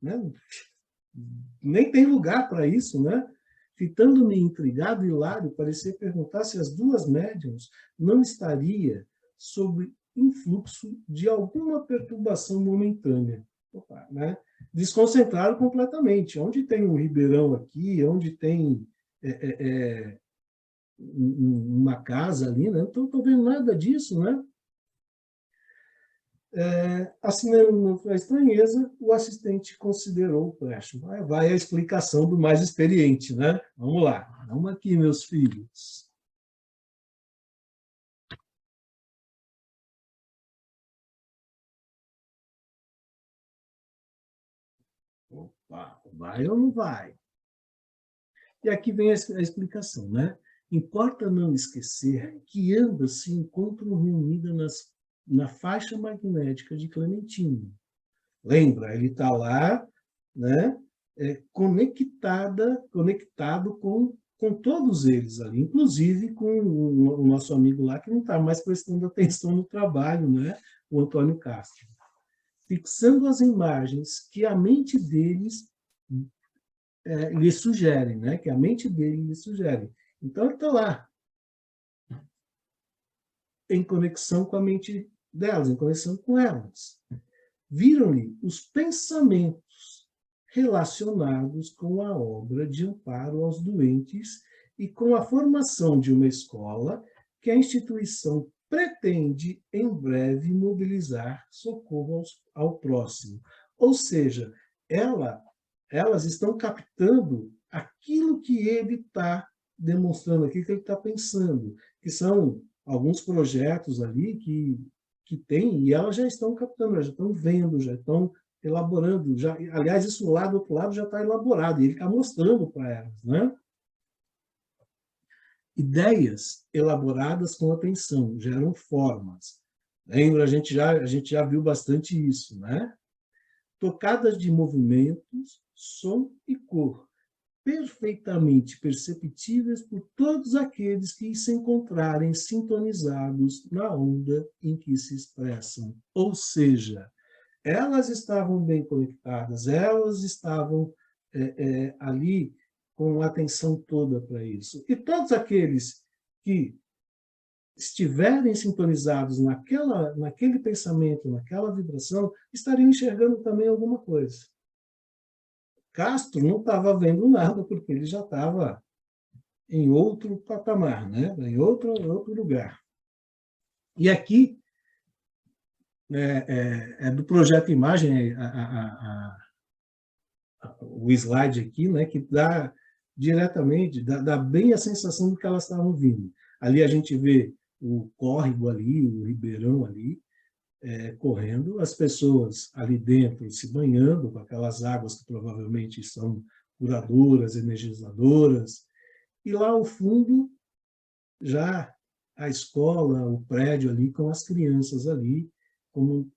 né? Nem tem lugar para isso, né? Fitando-me intrigado, Hilário parecia perguntar se as duas médiuns não estaria sob influxo de alguma perturbação momentânea. Opa, né? Desconcentraram completamente. Onde tem um ribeirão aqui, onde tem uma casa ali, né? Então, não estou vendo nada disso, né? Assinando a estranheza, o assistente considerou o plecho. Vai a explicação do mais experiente, né? Vamos lá. Vamos aqui, meus filhos. Opa, vai ou não vai? E aqui vem a explicação, né? Importa não esquecer que ambas se encontram reunidas na faixa magnética de Clementino. Lembra, ele está lá, né? Conectado com todos eles ali, inclusive com o nosso amigo lá, que não está mais prestando atenção no trabalho, né? O Antônio Castro. Fixando as imagens que a mente deles lhe sugere, né? Que a mente dele lhe sugere. Então, ele está lá, em conexão com a mente delas, em conexão com elas. Viram-lhe os pensamentos relacionados com a obra de amparo aos doentes e com a formação de uma escola que a instituição pretende, em breve, mobilizar socorro ao próximo. Ou seja, elas estão captando aquilo que ele está demonstrando, aquilo que ele está pensando, que são alguns projetos ali que tem, e elas já estão captando, já estão vendo, já estão elaborando. Já, aliás, isso lá do outro lado já está elaborado, e ele está mostrando para elas, né? Ideias elaboradas com atenção geram formas. Lembra, a gente já viu bastante isso, né? Tocadas de movimentos, som e cor, perfeitamente perceptíveis por todos aqueles que se encontrarem sintonizados na onda em que se expressam. Ou seja, elas estavam bem conectadas, elas estavam ali com atenção toda para isso. E todos aqueles que estiverem sintonizados naquele pensamento, naquela vibração, estariam enxergando também alguma coisa. Castro não estava vendo nada, porque ele já estava em outro patamar, né? Em outro lugar. E aqui, do projeto Imagem, o slide aqui, né, que dá diretamente, dá bem a sensação de que elas estavam vindo. Ali a gente vê o córrego ali, o ribeirão ali, correndo, as pessoas ali dentro se banhando com aquelas águas que provavelmente são curadoras, energizadoras, e lá ao fundo já a escola, o prédio ali com as crianças ali, como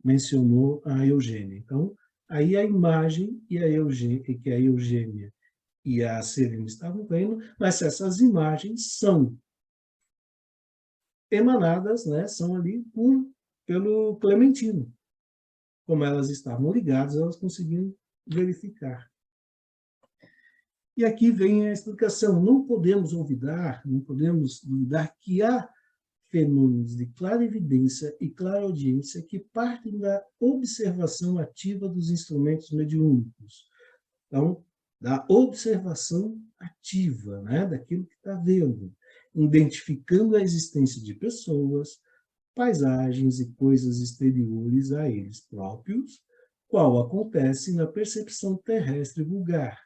mencionou a Eugênia. Então, aí a imagem que a Eugênia e a Celina estavam vendo, mas essas imagens são emanadas, né, são ali pelo Clementino. Como elas estavam ligadas, elas conseguiam verificar. E aqui vem a explicação. Não podemos duvidar que há fenômenos de clarividência e clareaudiência que partem da observação ativa dos instrumentos mediúnicos. Então, da observação ativa, né, daquilo que está vendo, identificando a existência de pessoas, paisagens e coisas exteriores a eles próprios, qual acontece na percepção terrestre vulgar.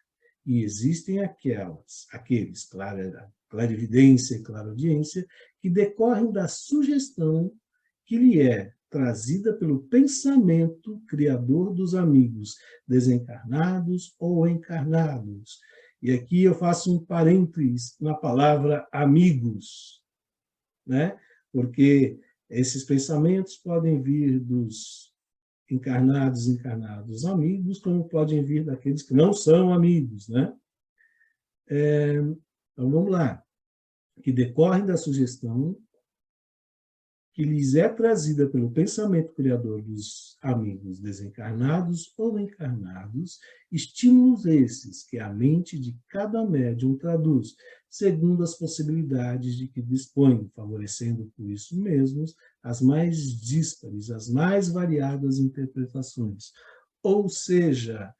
E existem aqueles, clarividência e clareaudiência, que decorrem da sugestão que lhe é trazida pelo pensamento criador dos amigos, desencarnados ou encarnados. E aqui eu faço um parênteses na palavra amigos, né? Porque esses pensamentos podem vir dos encarnados amigos, como podem vir daqueles que não são amigos, né? Então, vamos lá. Que decorrem da sugestão que lhes é trazida pelo pensamento criador dos amigos desencarnados ou encarnados, estímulos esses que a mente de cada médium traduz, segundo as possibilidades de que dispõe, favorecendo por isso mesmos as mais díspares, as mais variadas interpretações. Ou seja,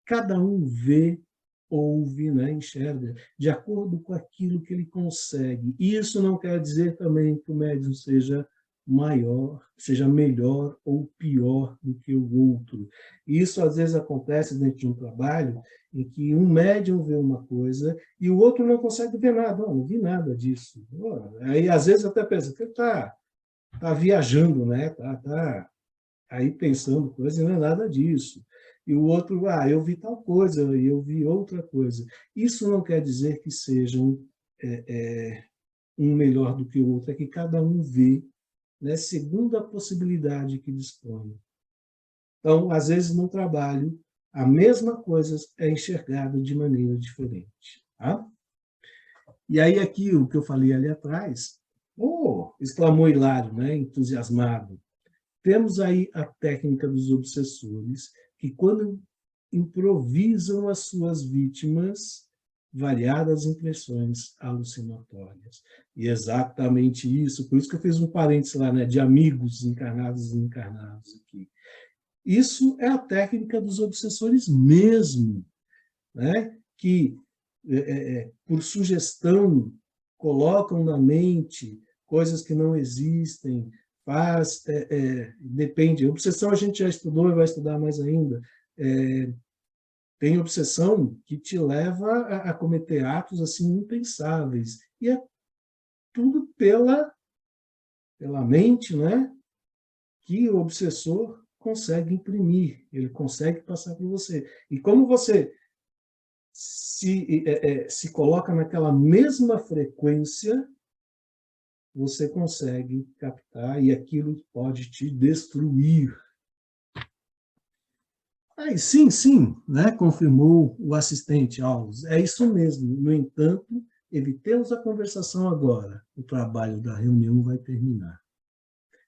cada um vê, ouve, né, enxerga, de acordo com aquilo que ele consegue. Isso não quer dizer também que o médium seja maior, seja melhor ou pior do que o outro. Isso, às vezes, acontece dentro de um trabalho em que um médium vê uma coisa e o outro não consegue ver nada. Não vi nada disso. Aí, às vezes, até pensa que está viajando, né? Tá aí pensando coisa e não é nada disso. E o outro, eu vi tal coisa, e eu vi outra coisa. Isso não quer dizer que sejam um melhor do que o outro, é que cada um vê, né, segundo a possibilidade que dispõe. Então, às vezes, no trabalho, a mesma coisa é enxergada de maneira diferente. Tá? E aí, aqui, o que eu falei ali atrás, exclamou Hilário, né, entusiasmado. Temos aí a técnica dos obsessores, que quando improvisam as suas vítimas, variadas impressões alucinatórias. E exatamente isso, por isso que eu fiz um parênteses lá, né, de amigos encarnados e encarnados aqui. Isso é a técnica dos obsessores mesmo, né, que, por sugestão, colocam na mente coisas que não existem, depende. Obsessão a gente já estudou e vai estudar mais ainda. Tem obsessão que te leva a cometer atos assim impensáveis. E é tudo pela mente, né, que o obsessor consegue imprimir, ele consegue passar para você. E como você se coloca naquela mesma frequência, você consegue captar e aquilo pode te destruir. Aí, sim, né, confirmou o assistente Alves. É isso mesmo. No entanto, evitemos a conversação agora. O trabalho da reunião vai terminar.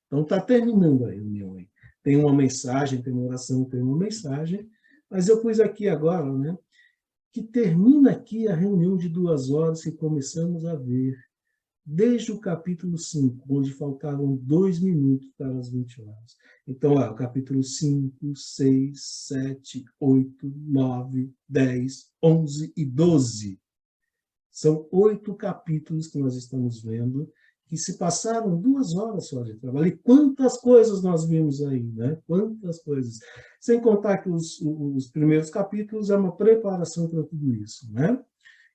Então, está terminando a reunião aí. Tem uma mensagem, tem uma oração, tem uma mensagem, mas eu pus aqui agora, né, que termina aqui a reunião de 2 horas que começamos a ver, desde o capítulo 5, onde faltavam 2 minutos para as 20 horas. Então, o capítulo 5, 6, 7, 8, 9, 10, 11 e 12. São 8 capítulos que nós estamos vendo, que se passaram 2 horas só de trabalho. E quantas coisas nós vimos aí, né? Quantas coisas. Sem contar que os primeiros capítulos é uma preparação para tudo isso, né?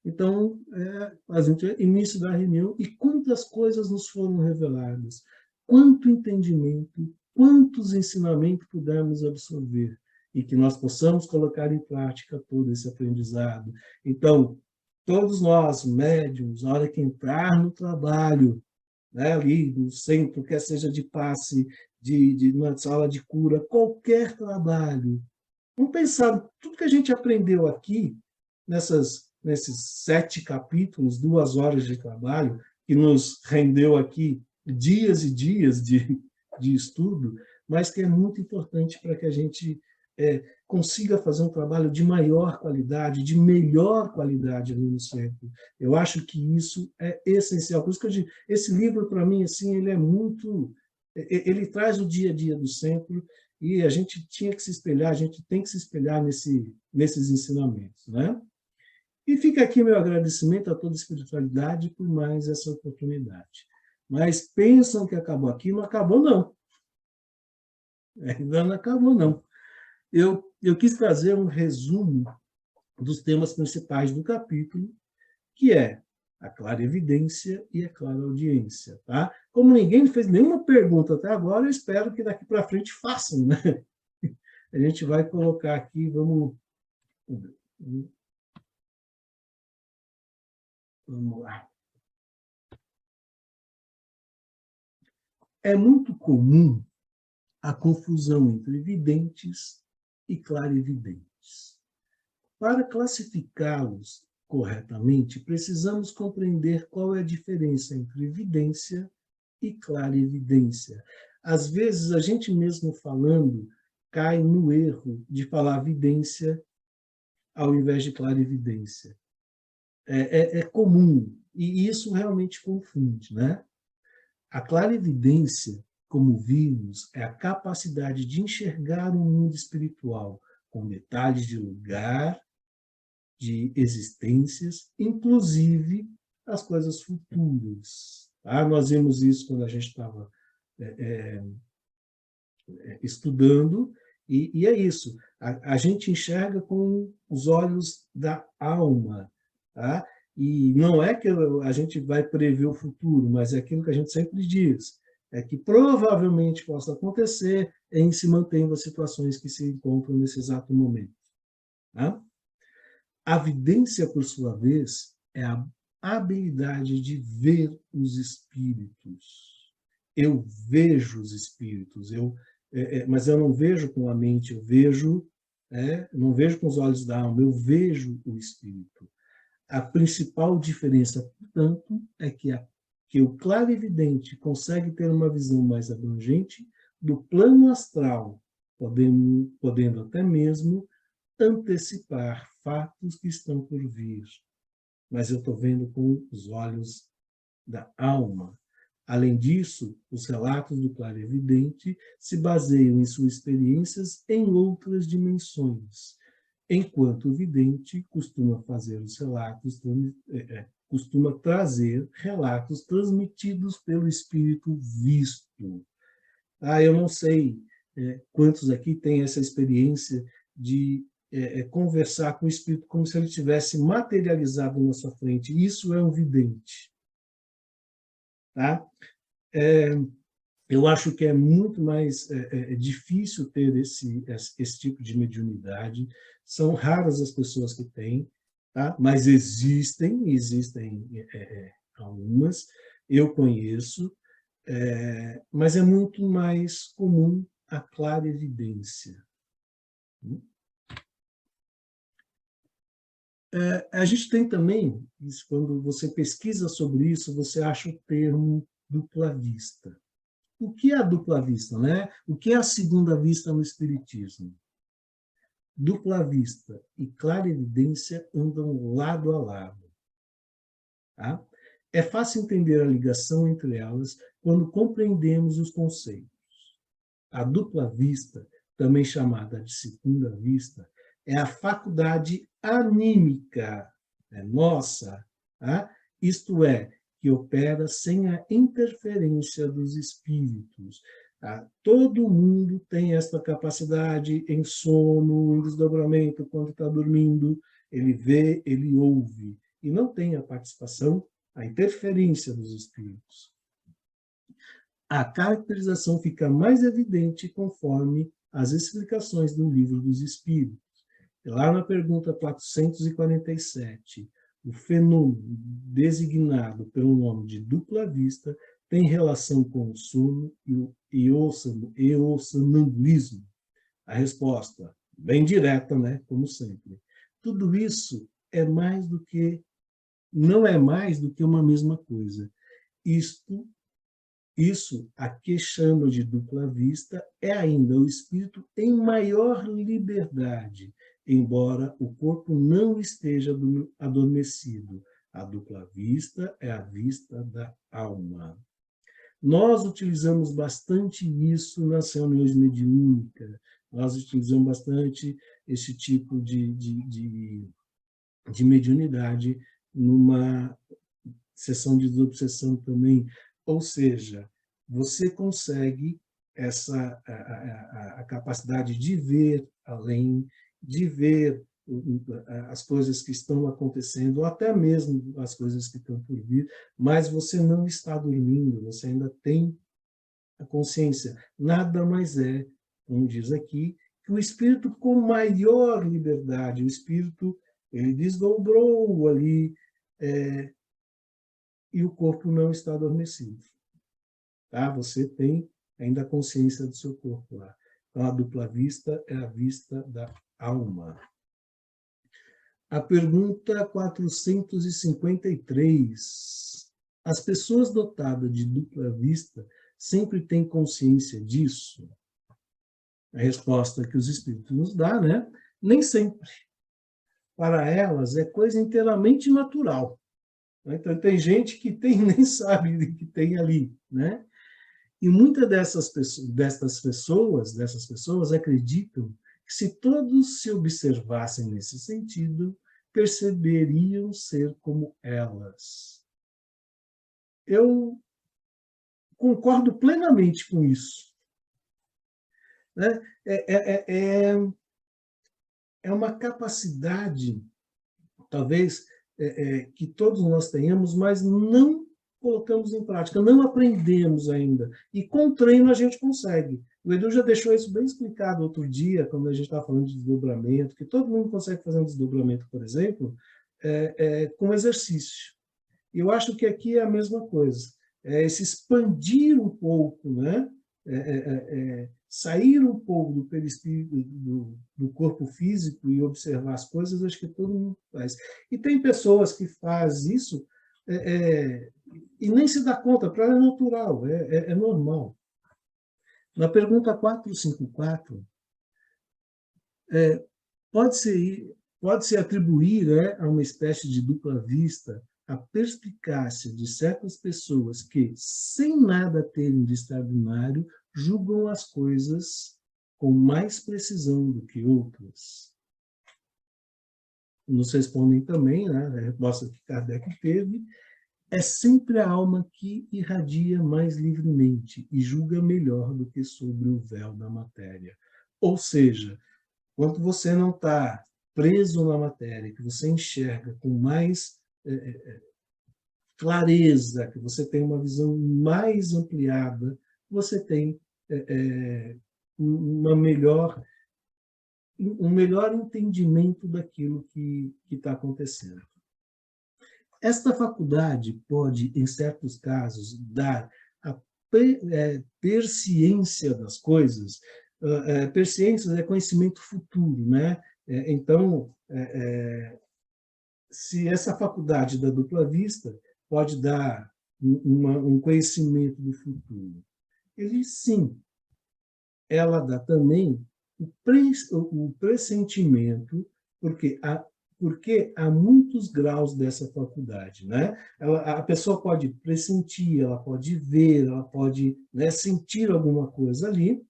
Então, a gente início da reunião, e quantas coisas nos foram reveladas, quanto entendimento, quantos ensinamentos pudermos absorver, e que nós possamos colocar em prática todo esse aprendizado. Então, todos nós, médiuns, na hora que entrar no trabalho, né, ali no centro, quer seja de passe, uma sala de cura, qualquer trabalho. Vamos pensar, tudo que a gente aprendeu aqui, nesses 7 capítulos, 2 horas de trabalho, que nos rendeu aqui dias e dias de estudo, mas que é muito importante para que a gente consiga fazer um trabalho de maior qualidade, de melhor qualidade no centro. Eu acho que isso é essencial. Por isso que eu digo, esse livro, para mim, assim, ele é muito... Ele traz o dia a dia do centro e a gente tinha que se espelhar, a gente tem que se espelhar nesses ensinamentos, né? E fica aqui meu agradecimento a toda a espiritualidade por mais essa oportunidade. Mas pensam que acabou aqui, não acabou, não. Ainda não acabou, não. Eu quis trazer um resumo dos temas principais do capítulo, que é a clarevidência e a clareaudiência. Tá? Como ninguém fez nenhuma pergunta até agora, eu espero que daqui para frente façam. Né? A gente vai colocar aqui, vamos lá. É muito comum a confusão entre videntes e clarividentes. Para classificá-los corretamente, precisamos compreender qual é a diferença entre evidência e clarividência. Às vezes, a gente mesmo falando cai no erro de falar vidência ao invés de clarividência. É comum, e isso realmente confunde, né? A clarividência, como vimos, é a capacidade de enxergar o mundo espiritual com detalhes de lugar, de existências, inclusive as coisas futuras. Tá? Nós vimos isso quando a gente estava estudando, e é isso. A gente enxerga com os olhos da alma. Tá? E não é que a gente vai prever o futuro, mas é aquilo que a gente sempre diz, é que provavelmente possa acontecer em se mantendo as situações que se encontram nesse exato momento. Tá? A vidência, por sua vez, é a habilidade de ver os espíritos. Eu vejo os espíritos, mas eu não vejo com a mente, eu vejo, não vejo com os olhos da alma, eu vejo o espírito. A principal diferença, portanto, é que o clarividente consegue ter uma visão mais abrangente do plano astral, podendo até mesmo antecipar fatos que estão por vir. Mas eu estou vendo com os olhos da alma. Além disso, os relatos do clarividente se baseiam em suas experiências em outras dimensões, enquanto o vidente costuma fazer os relatos, costuma trazer relatos transmitidos pelo espírito visto. Eu não sei quantos aqui têm essa experiência de conversar com o espírito como se ele tivesse materializado na sua frente. Isso é um vidente. Tá? Eu acho que é muito mais difícil ter esse tipo de mediunidade. São raras as pessoas que têm, tá? Mas existem algumas, eu conheço, mas é muito mais comum a clarevidência. A gente tem também, quando você pesquisa sobre isso, você acha o termo dupla vista. O que é a dupla vista, né? O que é a segunda vista no Espiritismo? Dupla vista e clarevidência andam lado a lado. Tá? É fácil entender a ligação entre elas quando compreendemos os conceitos. A dupla vista, também chamada de segunda vista, é a faculdade anímica nossa, tá? Isto é, que opera sem a interferência dos espíritos. Tá? Todo mundo tem esta capacidade em sono, em desdobramento, quando está dormindo, ele vê, ele ouve, e não tem a participação, a interferência dos espíritos. A caracterização fica mais evidente conforme as explicações do Livro dos Espíritos. Lá na pergunta 447, o fenômeno designado pelo nome de dupla vista tem relação com o sono e o sonambulismo? A resposta, bem direta, né? Como sempre. Tudo isso não é mais do que uma mesma coisa. Isso, a que chamo de dupla vista, é ainda o espírito em maior liberdade, embora o corpo não esteja adormecido. A dupla vista é a vista da alma. Nós utilizamos bastante isso nas reuniões mediúnicas, nós utilizamos bastante esse tipo de mediunidade numa sessão de desobsessão também. Ou seja, você consegue a capacidade de ver além, de ver as coisas que estão acontecendo, ou até mesmo as coisas que estão por vir, mas você não está dormindo, você ainda tem a consciência. Nada mais é, como diz aqui, que o espírito com maior liberdade, o espírito, ele desdobrou ali, e o corpo não está adormecido. Tá? Você tem ainda a consciência do seu corpo lá. Então, a dupla vista é a vista da alma. A pergunta 453. As pessoas dotadas de dupla vista sempre têm consciência disso? A resposta que os espíritos nos dão, né? Nem sempre. Para elas, é coisa inteiramente natural. Então, tem gente que nem sabe que tem ali, né? E muitas dessas pessoas acreditam que se todos se observassem nesse sentido, perceberiam ser como elas. Eu concordo plenamente com isso. Né? É uma capacidade, talvez, que todos nós tenhamos, mas não colocamos em prática, não aprendemos ainda. E com treino a gente consegue. O Edu já deixou isso bem explicado outro dia, quando a gente estava falando de desdobramento, que todo mundo consegue fazer um desdobramento, por exemplo, com exercício. E eu acho que aqui é a mesma coisa. É esse expandir um pouco, né? Sair um pouco do perispírito, do corpo físico e observar as coisas, acho que todo mundo faz. E tem pessoas que fazem isso e nem se dá conta, para ela é natural, é normal. Na pergunta 454, pode-se atribuir a uma espécie de dupla vista a perspicácia de certas pessoas que, sem nada terem de extraordinário, julgam as coisas com mais precisão do que outras. Nos respondem também, né, a resposta que Kardec teve, é sempre a alma que irradia mais livremente e julga melhor do que sobre o véu da matéria. Ou seja, quando você não está preso na matéria, que você enxerga com mais clareza, que você tem uma visão mais ampliada, você tem um melhor entendimento daquilo que está acontecendo. Esta faculdade pode, em certos casos, dar a persciência das coisas. Persciência é conhecimento futuro, né? Então, se essa faculdade da dupla vista pode dar um conhecimento do futuro, ele sim, ela dá também o pressentimento, porque há muitos graus dessa faculdade, né? A pessoa pode pressentir, ela pode ver, ela pode, né, sentir alguma coisa ali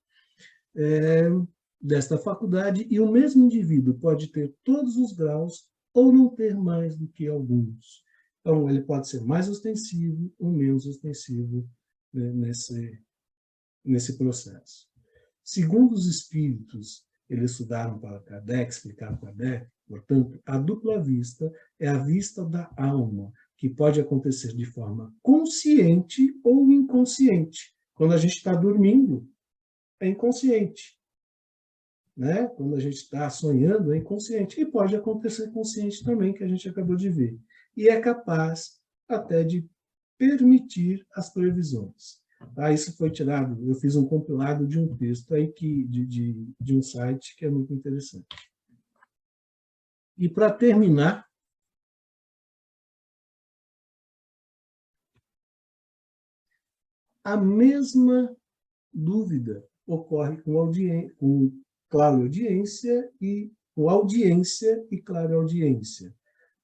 desta faculdade, e o mesmo indivíduo pode ter todos os graus ou não ter mais do que alguns. Então, ele pode ser mais ostensivo ou menos ostensivo, né, nesse processo. Segundo os espíritos, eles estudaram para Kardec, explicaram para Kardec, portanto, a dupla vista é a vista da alma, que pode acontecer de forma consciente ou inconsciente. Quando a gente está dormindo, é inconsciente. Né? Quando a gente está sonhando, é inconsciente. E pode acontecer consciente também, que a gente acabou de ver. E é capaz até de permitir as previsões. Tá? Isso foi tirado, eu fiz um compilado de um texto aí de um site que é muito interessante. E para terminar, a mesma dúvida ocorre com clareaudiência e com audiência e clareaudiência.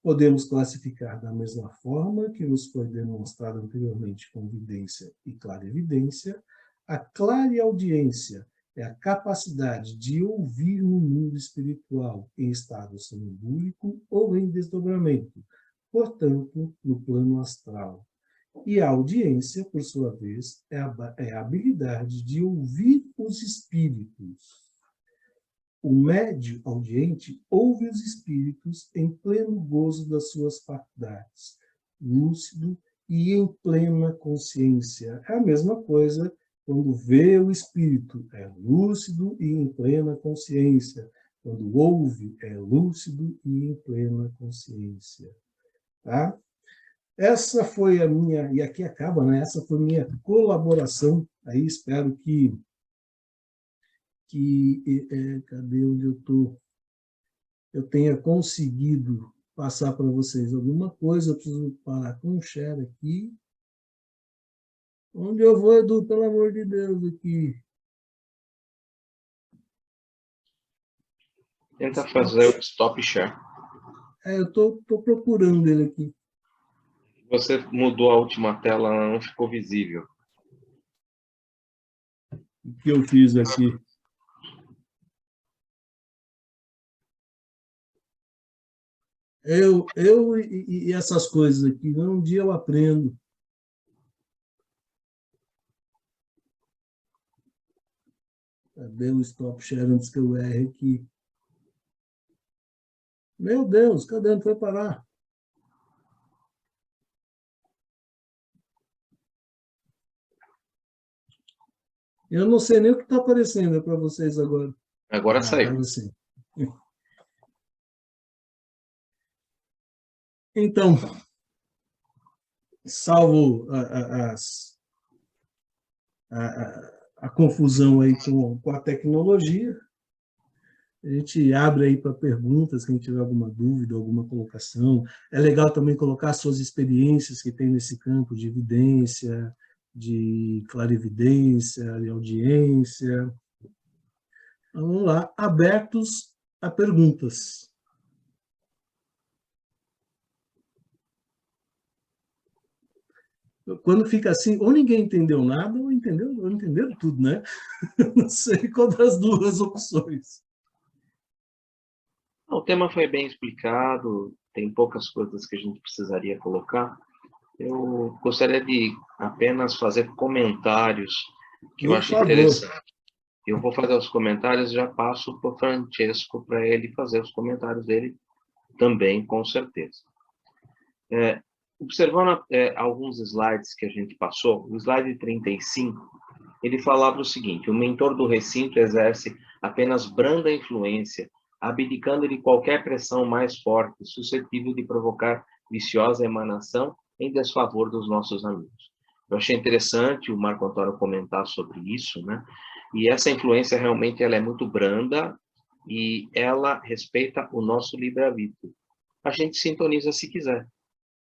Podemos classificar da mesma forma que nos foi demonstrado anteriormente com vidência e clarevidência. A clareaudiência é a capacidade de ouvir no mundo espiritual em estado sonambúlico ou em desdobramento, portanto, no plano astral. E a audiência, por sua vez, é a habilidade de ouvir os espíritos. O médio audiente ouve os espíritos em pleno gozo das suas faculdades, lúcido e em plena consciência. É a mesma coisa quando vê o espírito, é lúcido e em plena consciência. Quando ouve, é lúcido e em plena consciência. Tá? Essa foi a minha, e aqui acaba, né? Essa foi a minha colaboração. Aí espero que cadê onde eu estou? Eu tenha conseguido passar para vocês alguma coisa. Eu preciso parar com o share aqui. Onde eu vou, Edu, pelo amor de Deus, aqui? Tenta fazer o stop share. Eu estou procurando ele aqui. Você mudou a última tela, ela não ficou visível. O que eu fiz aqui? E essas coisas aqui, um dia eu aprendo. Cadê o stop share antes que eu erre aqui? Meu Deus, cadê? Onde foi parar? Eu não sei nem o que está aparecendo para vocês agora. Agora saiu. Agora sim. Então, salvo a confusão aí com a tecnologia, a gente abre aí para perguntas, quem tiver alguma dúvida, alguma colocação. É legal também colocar suas experiências que tem nesse campo de evidência, de clarividência, de audiência. Então, vamos lá, abertos a perguntas. Quando fica assim, ou ninguém entendeu nada, ou entenderam tudo, né? Não sei qual das duas opções. O tema foi bem explicado, tem poucas coisas que a gente precisaria colocar. Eu gostaria de apenas fazer comentários que eu acho interessante. Eu vou fazer os comentários e já passo para o Francesco para ele fazer os comentários dele também, com certeza. Observando alguns slides que a gente passou, o slide 35, ele falava o seguinte: o mentor do recinto exerce apenas branda influência, abdicando de qualquer pressão mais forte, suscetível de provocar viciosa emanação em desfavor dos nossos amigos. Eu achei interessante o Marco Antônio comentar sobre isso, né? E essa influência realmente ela é muito branda e ela respeita o nosso livre-arbítrio. A gente sintoniza se quiser.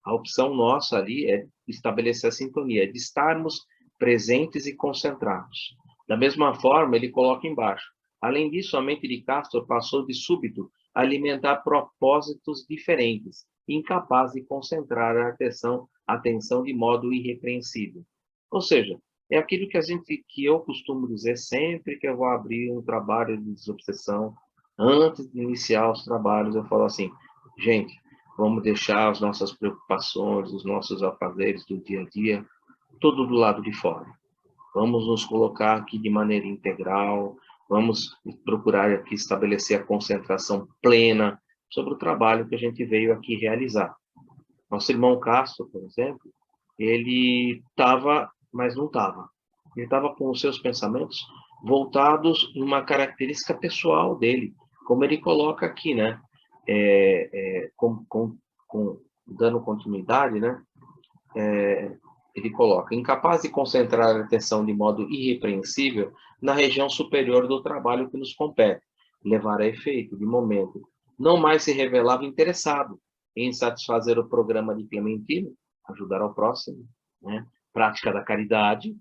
A opção nossa ali é estabelecer a sintonia, de estarmos presentes e concentrados. Da mesma forma, ele coloca embaixo: além disso, a mente de Castor passou de súbito a alimentar propósitos diferentes, incapaz de concentrar a atenção de modo irrepreensível. Ou seja, é aquilo que eu costumo dizer sempre que eu vou abrir um trabalho de desobsessão, antes de iniciar os trabalhos, eu falo assim: gente, vamos deixar as nossas preocupações, os nossos afazeres do dia a dia, tudo do lado de fora. Vamos nos colocar aqui de maneira integral, vamos procurar aqui estabelecer a concentração plena sobre o trabalho que a gente veio aqui realizar. Nosso irmão Castro, por exemplo, ele estava, mas não estava. Ele estava com os seus pensamentos voltados em uma característica pessoal dele, como ele coloca aqui, né? Dando continuidade, né? ele coloca, incapaz de concentrar a atenção de modo irrepreensível na região superior do trabalho que nos compete, levar a efeito, de momento, não mais se revelava interessado em satisfazer o programa de Clementino, ajudar ao próximo, né? Prática da caridade,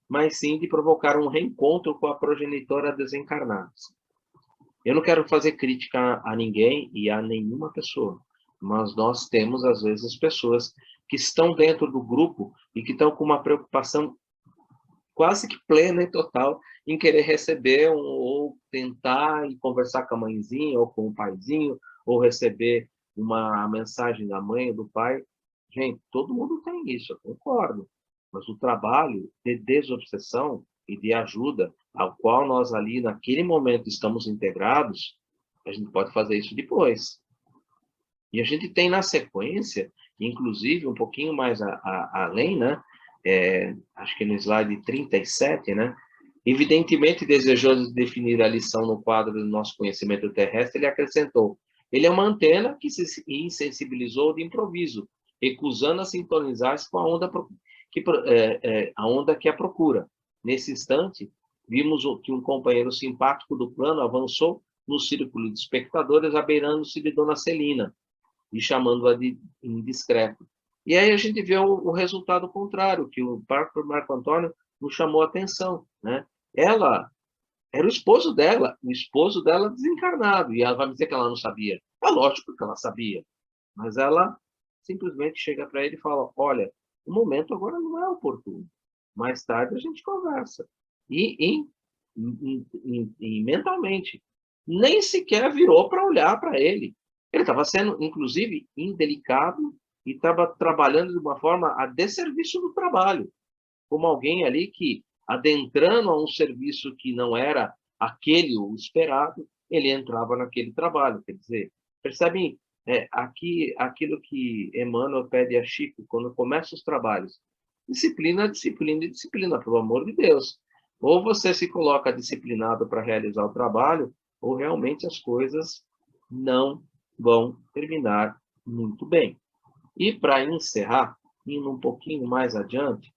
mas sim de provocar um reencontro com a progenitora desencarnada. Eu não quero fazer crítica a ninguém e a nenhuma pessoa, mas nós temos, às vezes, pessoas que estão dentro do grupo e que estão com uma preocupação quase que plena e total em querer receber ou tentar e conversar com a mãezinha ou com o paizinho, ou receber uma mensagem da mãe ou do pai. Gente, todo mundo tem isso, eu concordo. Mas o trabalho de desobsessão e de ajuda, ao qual nós ali, naquele momento, estamos integrados, a gente pode fazer isso depois. E a gente tem na sequência, inclusive, um pouquinho mais além, né? Acho que no slide 37, né? Evidentemente desejoso de definir a lição no quadro do nosso conhecimento terrestre, ele acrescentou: ele é uma antena que se insensibilizou de improviso, recusando a sintonizar-se com a onda a onda que a procura. Nesse instante, vimos que um companheiro simpático do plano avançou no círculo de espectadores, abeirando-se de Dona Celina e chamando-a de indiscreto. E aí a gente vê o resultado contrário, que o próprio Marco Antônio nos chamou a atenção, né? Ela era o esposo dela desencarnado, e ela vai me dizer que ela não sabia. É lógico que ela sabia, mas ela simplesmente chega para ele e fala: olha, o momento agora não é oportuno, mais tarde a gente conversa. E mentalmente, nem sequer virou para olhar para ele. Ele estava sendo, inclusive, indelicado e estava trabalhando de uma forma a desserviço do trabalho, como alguém ali que, adentrando a um serviço que não era aquele o esperado, ele entrava naquele trabalho. Quer dizer, percebem aqui aquilo que Emmanuel pede a Chico quando começa os trabalhos: disciplina, disciplina e disciplina, pelo amor de Deus. Ou você se coloca disciplinado para realizar o trabalho, ou realmente as coisas não vão terminar muito bem. E para encerrar, indo um pouquinho mais adiante,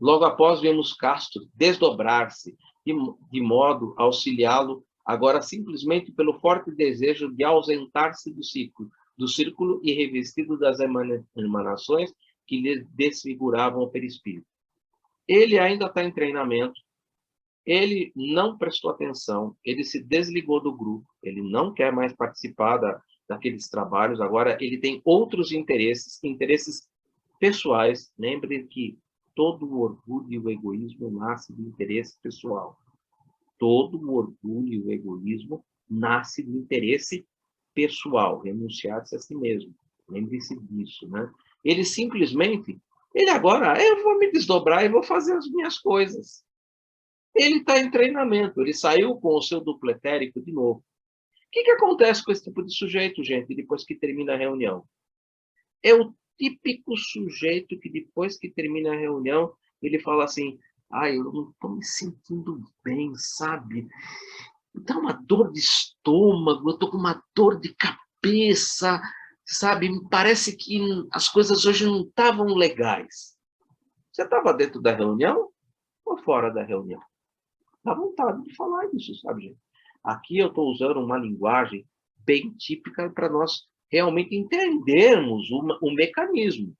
logo após vemos Castro desdobrar-se de modo a auxiliá-lo, agora simplesmente pelo forte desejo de ausentar-se do círculo e revestido das emanações que lhe desfiguravam o perispírito. Ele ainda está em treinamento, ele não prestou atenção, ele se desligou do grupo, ele não quer mais participar daqueles trabalhos, agora ele tem outros interesses pessoais. Lembre que todo o orgulho e o egoísmo nasce do interesse pessoal. Todo o orgulho e o egoísmo nasce do interesse pessoal, renunciar-se a si mesmo. Lembre-se disso, né? Ele simplesmente, agora, eu vou me desdobrar e vou fazer as minhas coisas. Ele está em treinamento, ele saiu com o seu dupletérico de novo. O que acontece com esse tipo de sujeito, gente, depois que termina a reunião? É o típico sujeito que depois que termina a reunião, ele fala assim: eu não estou me sentindo bem, sabe? Dá uma dor de estômago, eu estou com uma dor de cabeça, sabe? Me parece que as coisas hoje não estavam legais. Você estava dentro da reunião ou fora da reunião? Dá vontade de falar isso, sabe, gente? Aqui eu estou usando uma linguagem bem típica para nós realmente entendermos o mecanismo.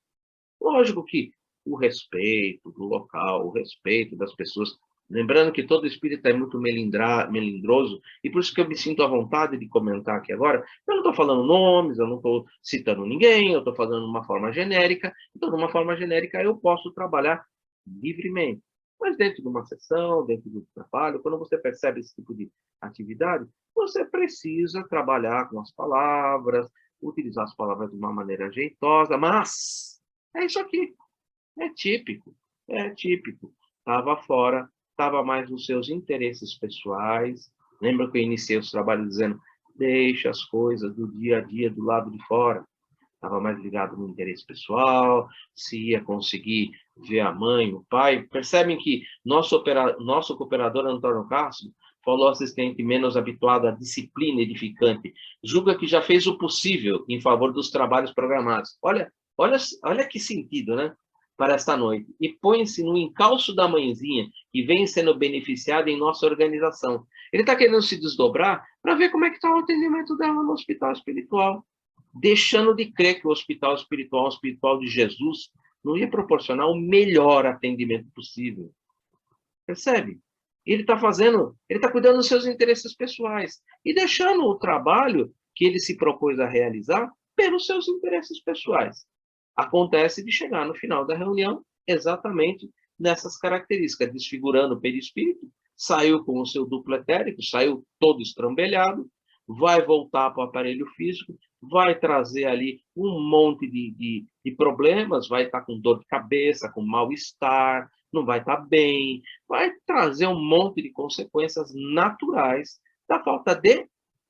Lógico que o respeito do local, o respeito das pessoas. Lembrando que todo espírito é muito melindroso, e por isso que eu me sinto à vontade de comentar aqui agora. Eu não estou falando nomes, eu não estou citando ninguém, eu estou falando de uma forma genérica. Então, de uma forma genérica, eu posso trabalhar livremente. Mas dentro de uma sessão, dentro do trabalho, quando você percebe esse tipo de atividade, você precisa trabalhar com as palavras, utilizar as palavras de uma maneira jeitosa, mas é isso aqui. É típico. Estava fora, estava mais nos seus interesses pessoais. Lembra que eu iniciei os trabalhos dizendo: deixa as coisas do dia a dia do lado de fora. Estava mais ligado no interesse pessoal, se ia conseguir ver a mãe, o pai. Percebem que nosso cooperador Antônio Castro falou assistente menos habituado à disciplina edificante. Julga que já fez o possível em favor dos trabalhos programados. Olha que sentido, né? para esta noite e põe-se no encalço da mãezinha que vem sendo beneficiada em nossa organização. Ele está querendo se desdobrar para ver como é que está o atendimento dela no hospital espiritual, deixando de crer que o hospital espiritual de Jesus, não ia proporcionar o melhor atendimento possível. Percebe? Ele está cuidando dos seus interesses pessoais e deixando o trabalho que ele se propôs a realizar pelos seus interesses pessoais. Acontece de chegar no final da reunião exatamente nessas características, desfigurando o perispírito, saiu com o seu duplo etérico, saiu todo estrambelhado, vai voltar para o aparelho físico, vai trazer ali um monte de problemas, vai estar com dor de cabeça, com mal-estar, não vai estar bem, vai trazer um monte de consequências naturais da falta de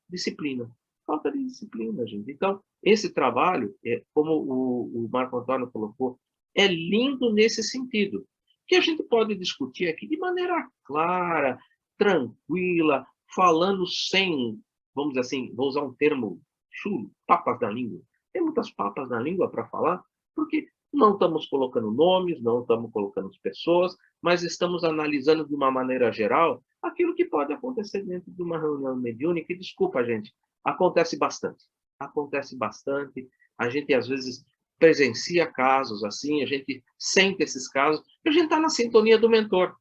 disciplina. Falta de disciplina, gente. Então, esse trabalho, como o Marco Antônio colocou, é lindo nesse sentido, que a gente pode discutir aqui de maneira clara, tranquila, falando sem, vamos dizer assim, vou usar um termo chulo, papas da língua. Tem muitas papas na língua para falar, porque não estamos colocando nomes, não estamos colocando pessoas, mas estamos analisando de uma maneira geral aquilo que pode acontecer dentro de uma reunião mediúnica. E desculpa, gente, acontece bastante. Acontece bastante. A gente, às vezes, presencia casos assim, a gente sente esses casos, e a gente está na sintonia do mentor.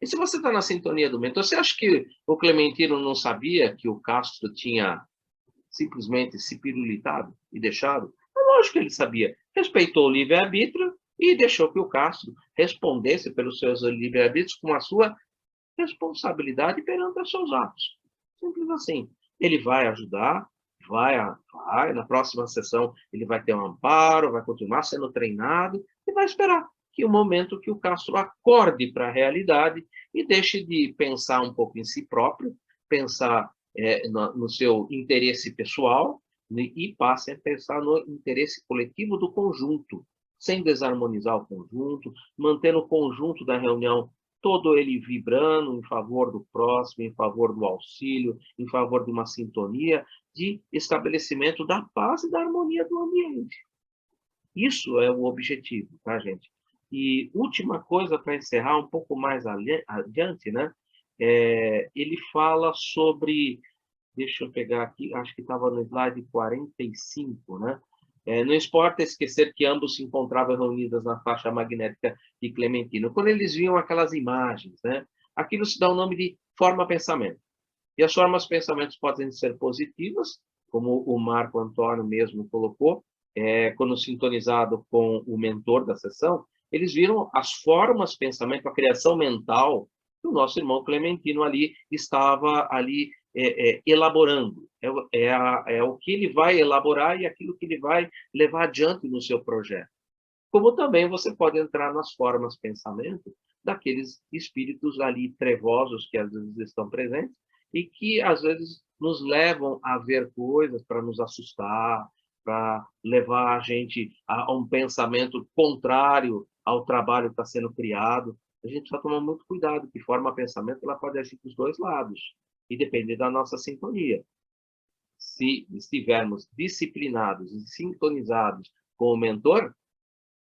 E se você está na sintonia do mentor, você acha que o Clementino não sabia que o Castro tinha simplesmente se pirulitado e deixado? É lógico que ele sabia. Respeitou o livre-arbítrio e deixou que o Castro respondesse pelos seus livre-arbítrios com a sua responsabilidade perante os seus atos. Simples assim. Ele vai ajudar, vai, na próxima sessão ele vai ter um amparo, vai continuar sendo treinado e vai esperar que o momento que o Castro acorde para a realidade e deixe de pensar um pouco em si próprio, pensar no seu interesse pessoal, e passe a pensar no interesse coletivo do conjunto, sem desarmonizar o conjunto, mantendo o conjunto da reunião todo ele vibrando em favor do próximo, em favor do auxílio, em favor de uma sintonia, de estabelecimento da paz e da harmonia do ambiente. Isso é o objetivo, tá, gente? E última coisa, para encerrar um pouco mais adiante, né? Ele fala sobre, deixa eu pegar aqui, acho que estava no slide 45, né? Não importa esquecer que ambos se encontravam reunidos na faixa magnética de Clementino. Quando eles viam aquelas imagens, né? Aquilo se dá o nome de forma-pensamento. E as formas-pensamentos podem ser positivas, como o Marco Antônio mesmo colocou, quando sintonizado com o mentor da sessão, eles viram as formas-pensamento, a criação mental que o nosso irmão Clementino ali estava ali elaborando. É o que ele vai elaborar e aquilo que ele vai levar adiante no seu projeto. Como também você pode entrar nas formas pensamento daqueles espíritos ali trevosos que às vezes estão presentes e que às vezes nos levam a ver coisas para nos assustar, para levar a gente a um pensamento contrário ao trabalho que está sendo criado. A gente precisa tomar muito cuidado, que forma pensamento ela pode agir dos dois lados e depender da nossa sintonia. Se estivermos disciplinados e sintonizados com o mentor,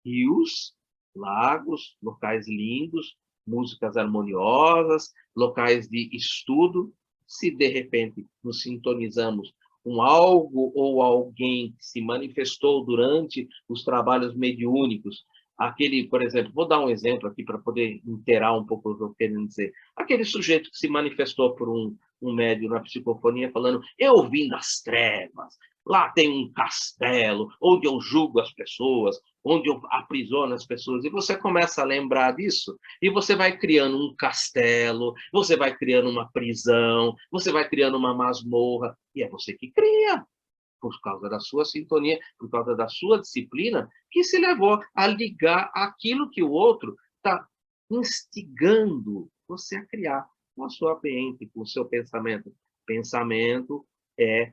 rios, lagos, locais lindos, músicas harmoniosas, locais de estudo. Se de repente nos sintonizamos com algo ou alguém que se manifestou durante os trabalhos mediúnicos, aquele, por exemplo, vou dar um exemplo aqui para poder inteirar um pouco o que eu quero dizer. Aquele sujeito que se manifestou por um médium na psicofonia falando: eu vim das trevas, lá tem um castelo onde eu julgo as pessoas, onde eu aprisiono as pessoas. E você começa a lembrar disso, e você vai criando um castelo, você vai criando uma prisão, você vai criando uma masmorra, e é você que cria, por causa da sua sintonia, por causa da sua disciplina, que se levou a ligar aquilo que o outro está instigando você a criar com a sua mente, com o seu pensamento. Pensamento é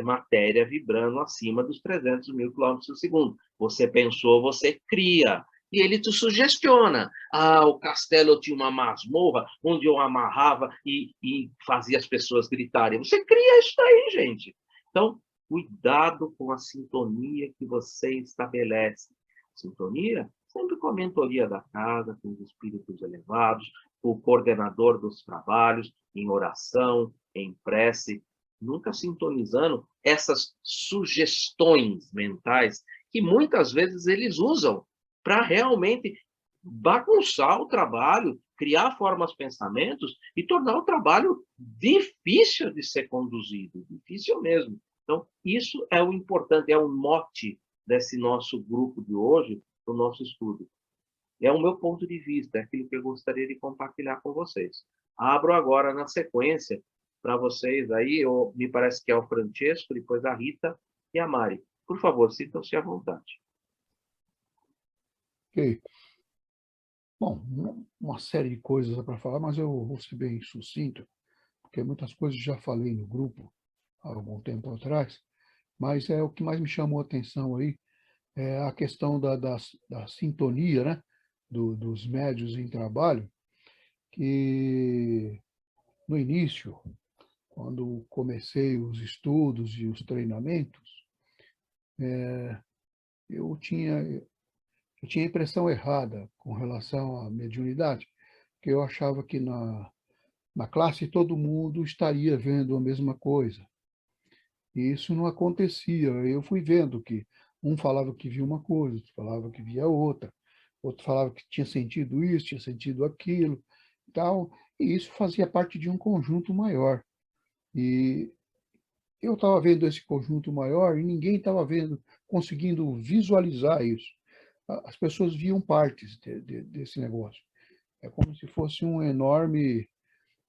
matéria vibrando acima dos 300 mil quilômetros por segundo. Você pensou, você cria. E ele te sugestiona. Ah, o castelo tinha uma masmorra onde eu amarrava e fazia as pessoas gritarem. Você cria isso aí, gente. Então, cuidado com a sintonia que você estabelece. Sintonia sempre com a mentoria da casa, com os espíritos elevados, o coordenador dos trabalhos, em oração, em prece, nunca sintonizando essas sugestões mentais que muitas vezes eles usam para realmente bagunçar o trabalho, criar formas, pensamentos e tornar o trabalho difícil de ser conduzido, difícil mesmo. Então, isso é o importante, é o mote desse nosso grupo de hoje, do nosso estudo. É o meu ponto de vista, é aquilo que eu gostaria de compartilhar com vocês. Abro agora na sequência para vocês aí, me parece que é o Francesco, depois a Rita e a Mari. Por favor, sintam-se à vontade. Ok. Bom, uma série de coisas para falar, mas eu vou ser bem sucinto, porque muitas coisas já falei no grupo há algum tempo atrás, mas o que mais me chamou a atenção aí é a questão da sintonia, né, dos médios em trabalho, que no início, quando comecei os estudos e os treinamentos, eu tinha a impressão errada com relação à mediunidade, que eu achava que na classe todo mundo estaria vendo a mesma coisa. E isso não acontecia. Eu fui vendo que um falava que via uma coisa, outro falava que via outra, outro falava que tinha sentido isso, tinha sentido aquilo, tal, e isso fazia parte de um conjunto maior. E eu estava vendo esse conjunto maior e ninguém estava vendo, conseguindo visualizar isso. As pessoas viam partes desse negócio. É como se fosse um enorme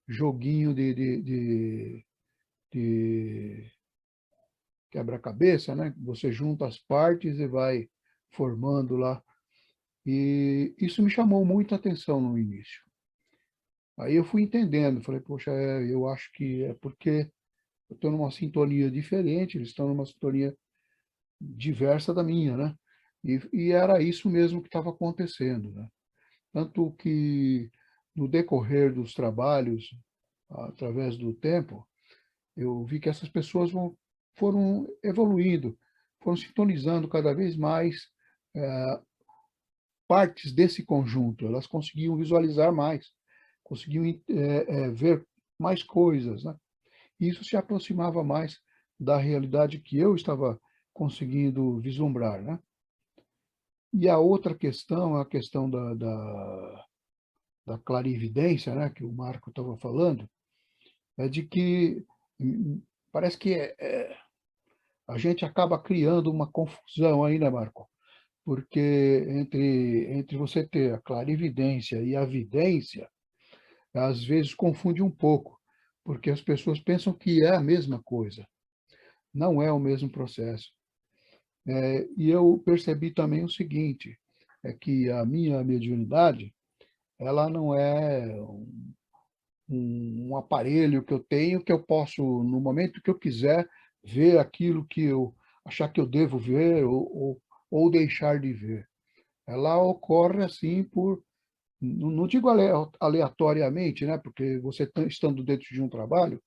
joguinho de quebra-cabeça, né? Você junta as partes e vai formando lá. E isso me chamou muita atenção no início. Aí eu fui entendendo, falei, poxa, eu acho que é porque eu estou numa sintonia diferente, eles estão numa sintonia diversa da minha, né? E era isso mesmo que estava acontecendo, né? Tanto que, no decorrer dos trabalhos, através do tempo, eu vi que essas pessoas foram evoluindo, foram sintonizando cada vez mais partes desse conjunto, elas conseguiam visualizar mais, conseguiam ver mais coisas, né? E isso se aproximava mais da realidade que eu estava conseguindo vislumbrar, né? E a outra questão, a questão da clarividência, né, que o Marco estava falando, é de que parece que a gente acaba criando uma confusão aí, né, Marco? Porque entre você ter a clarividência e a vidência, às vezes confunde um pouco, porque as pessoas pensam que é a mesma coisa. Não é o mesmo processo. E eu percebi também o seguinte, é que a minha mediunidade, ela não é um aparelho que eu tenho que eu posso, no momento que eu quiser, ver aquilo que eu achar que eu devo ver ou deixar de ver. Ela ocorre assim não digo aleatoriamente, né? Porque você estando dentro de um trabalho,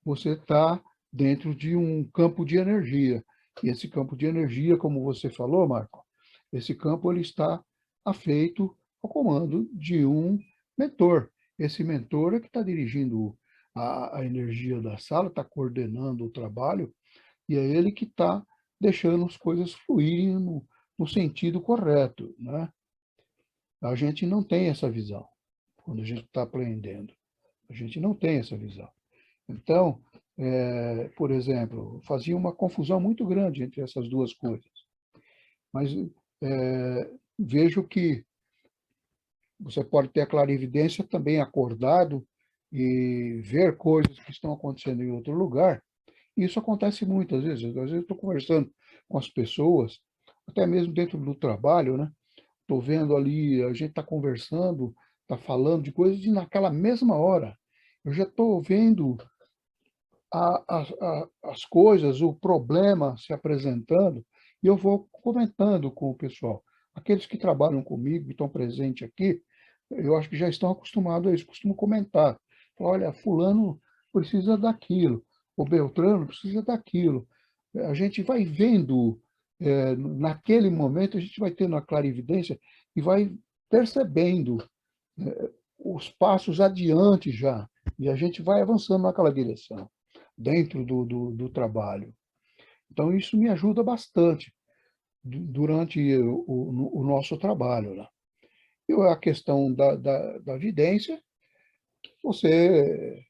você está dentro de um campo de energia. E esse campo de energia, como você falou, Marco, esse campo ele está afeito ao comando de um mentor. Esse mentor é que está dirigindo a energia da sala, está coordenando o trabalho, e é ele que está deixando as coisas fluírem no sentido correto, né? A gente não tem essa visão quando a gente está aprendendo. A gente não tem essa visão. Então, por exemplo, fazia uma confusão muito grande entre essas duas coisas. Mas vejo que você pode ter a clarividência também acordado e ver coisas que estão acontecendo em outro lugar. Isso acontece muitas vezes. Às vezes eu estou conversando com as pessoas, até mesmo dentro do trabalho, né? Estou vendo ali, a gente está conversando, está falando de coisas e naquela mesma hora eu já estou vendo as coisas, o problema se apresentando, e eu vou comentando com o pessoal. Aqueles que trabalham comigo, que estão presentes aqui, eu acho que já estão acostumados a isso, costumam comentar. Falar, olha, fulano precisa daquilo, o Beltrano precisa daquilo. A gente vai vendo naquele momento a gente vai tendo a clarividência e vai percebendo os passos adiante já, e a gente vai avançando naquela direção, dentro do trabalho. Então, isso me ajuda bastante durante o nosso trabalho, né? E a questão da vidência, você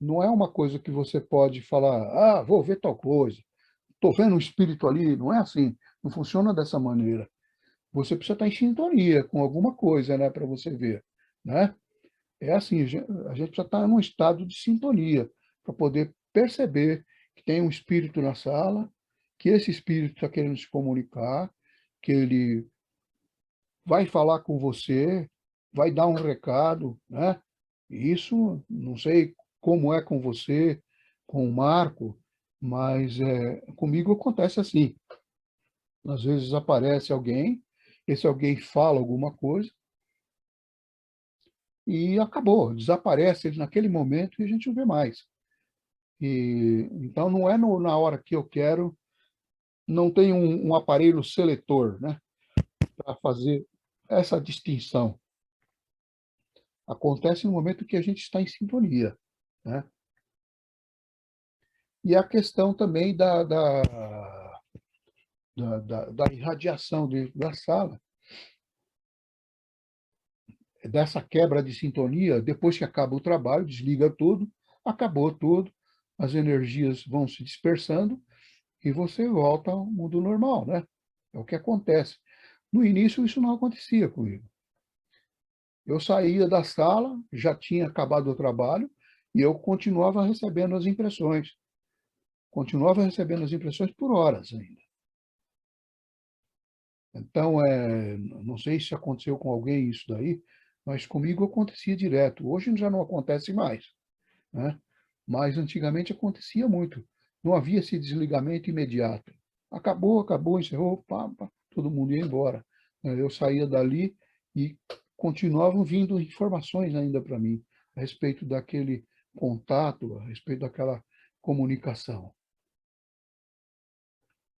não é uma coisa que você pode falar, ah, vou ver tal coisa, estou vendo um espírito ali, não é assim, não funciona dessa maneira. Você precisa estar em sintonia com alguma coisa, né, para você ver, né? É assim, a gente precisa estar num estado de sintonia para poder perceber que tem um espírito na sala, que esse espírito está querendo se comunicar, que ele vai falar com você, vai dar um recado, né? Isso, não sei como é com você, com o Marco, mas comigo acontece assim. Às vezes aparece alguém, esse alguém fala alguma coisa e acabou, desaparece ele naquele momento e a gente não vê mais. Então, não é na hora que eu quero, não tem um aparelho seletor, né, para fazer essa distinção. Acontece no momento que a gente está em sintonia, né? E a questão também da irradiação dentro da sala, dessa quebra de sintonia, depois que acaba o trabalho, desliga tudo, acabou tudo, as energias vão se dispersando e você volta ao mundo normal, né? É o que acontece. No início, isso não acontecia comigo. Eu saía da sala, já tinha acabado o trabalho, e eu continuava recebendo as impressões. Continuava recebendo as impressões por horas ainda. Então, não sei se aconteceu com alguém isso daí, mas comigo acontecia direto. Hoje já não acontece mais, né? Mas antigamente acontecia muito. Não havia esse desligamento imediato. Acabou, encerrou, pá, pá, todo mundo ia embora. Eu saía dali e continuavam vindo informações ainda para mim a respeito daquele contato, a respeito daquela comunicação.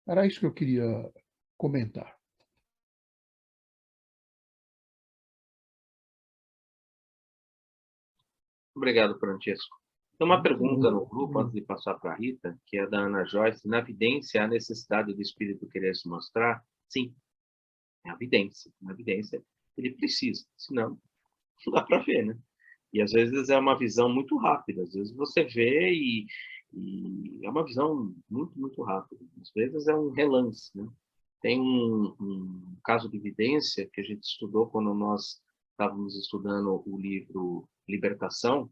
Era isso que eu queria comentar. Obrigado, Francesco. Tem uma pergunta no grupo, antes de passar para a Rita, que é da Ana Joyce. Na vidência, há necessidade do espírito querer se mostrar? Sim, é a vidência. Na vidência, ele precisa, senão não dá para ver, né? E às vezes é uma visão muito rápida, às vezes você vê e é uma visão muito, muito rápida. Às vezes é um relance, né? Tem um caso de evidência que a gente estudou quando nós estávamos estudando o livro Libertação.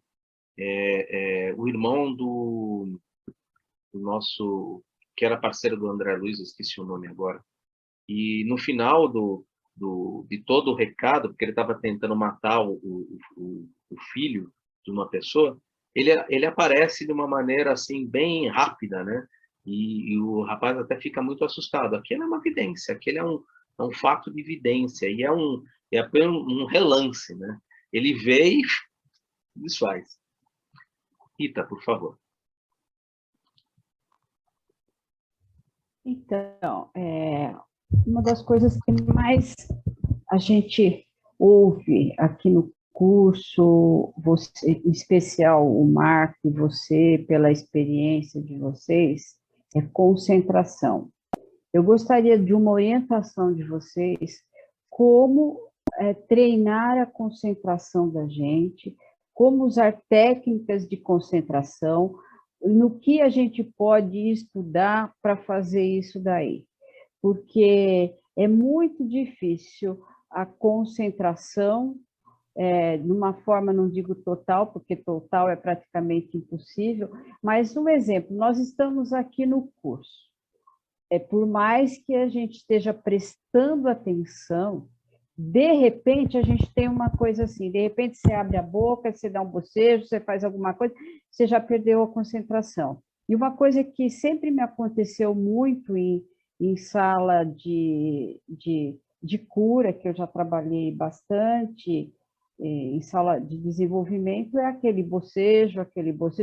O irmão do nosso, que era parceiro do André Luiz, esqueci o nome agora, e no final de todo o recado, porque ele estava tentando matar o filho de uma pessoa, ele aparece de uma maneira assim bem rápida, né? E o rapaz até fica muito assustado. Aquilo é uma evidência, aquele é um fato de evidência, e é apenas um relance, né? Ele vê e desfaz. Rita, por favor. Então, uma das coisas que mais a gente ouve aqui no curso, você, em especial o Marco e você, pela experiência de vocês, é concentração. Eu gostaria de uma orientação de vocês, como treinar a concentração da gente, como usar técnicas de concentração, no que a gente pode estudar para fazer isso daí. Porque é muito difícil a concentração, numa forma, não digo total, porque total é praticamente impossível, mas um exemplo, nós estamos aqui no curso. Por mais que a gente esteja prestando atenção, de repente a gente tem uma coisa assim, de repente você abre a boca, você dá um bocejo, você faz alguma coisa, você já perdeu a concentração. E uma coisa que sempre me aconteceu muito em sala de cura, que eu já trabalhei bastante, em sala de desenvolvimento, é aquele bocejo.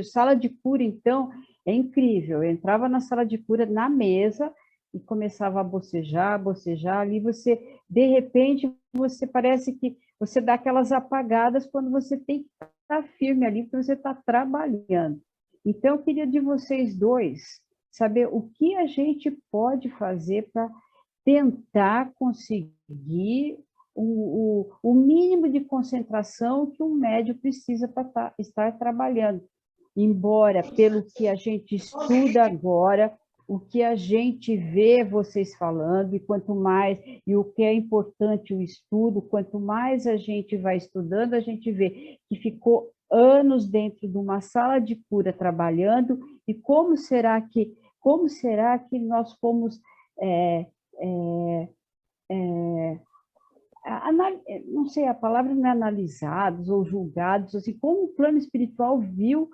Sala de cura, então, é incrível. Eu entrava na sala de cura, na mesa, e começava a bocejar, bocejar, ali você, de repente, você parece que você dá aquelas apagadas quando você tem que estar firme ali, porque você está trabalhando. Então, eu queria de vocês dois saber o que a gente pode fazer para tentar conseguir o mínimo de concentração que um médio precisa para estar trabalhando. Embora, pelo que a gente estuda agora, o que a gente vê vocês falando, e quanto mais, e o que é importante o estudo, quanto mais a gente vai estudando, a gente vê que ficou anos dentro de uma sala de cura trabalhando, e como será que nós fomos não sei, a palavra não é analisados ou julgados, assim, como o plano espiritual viu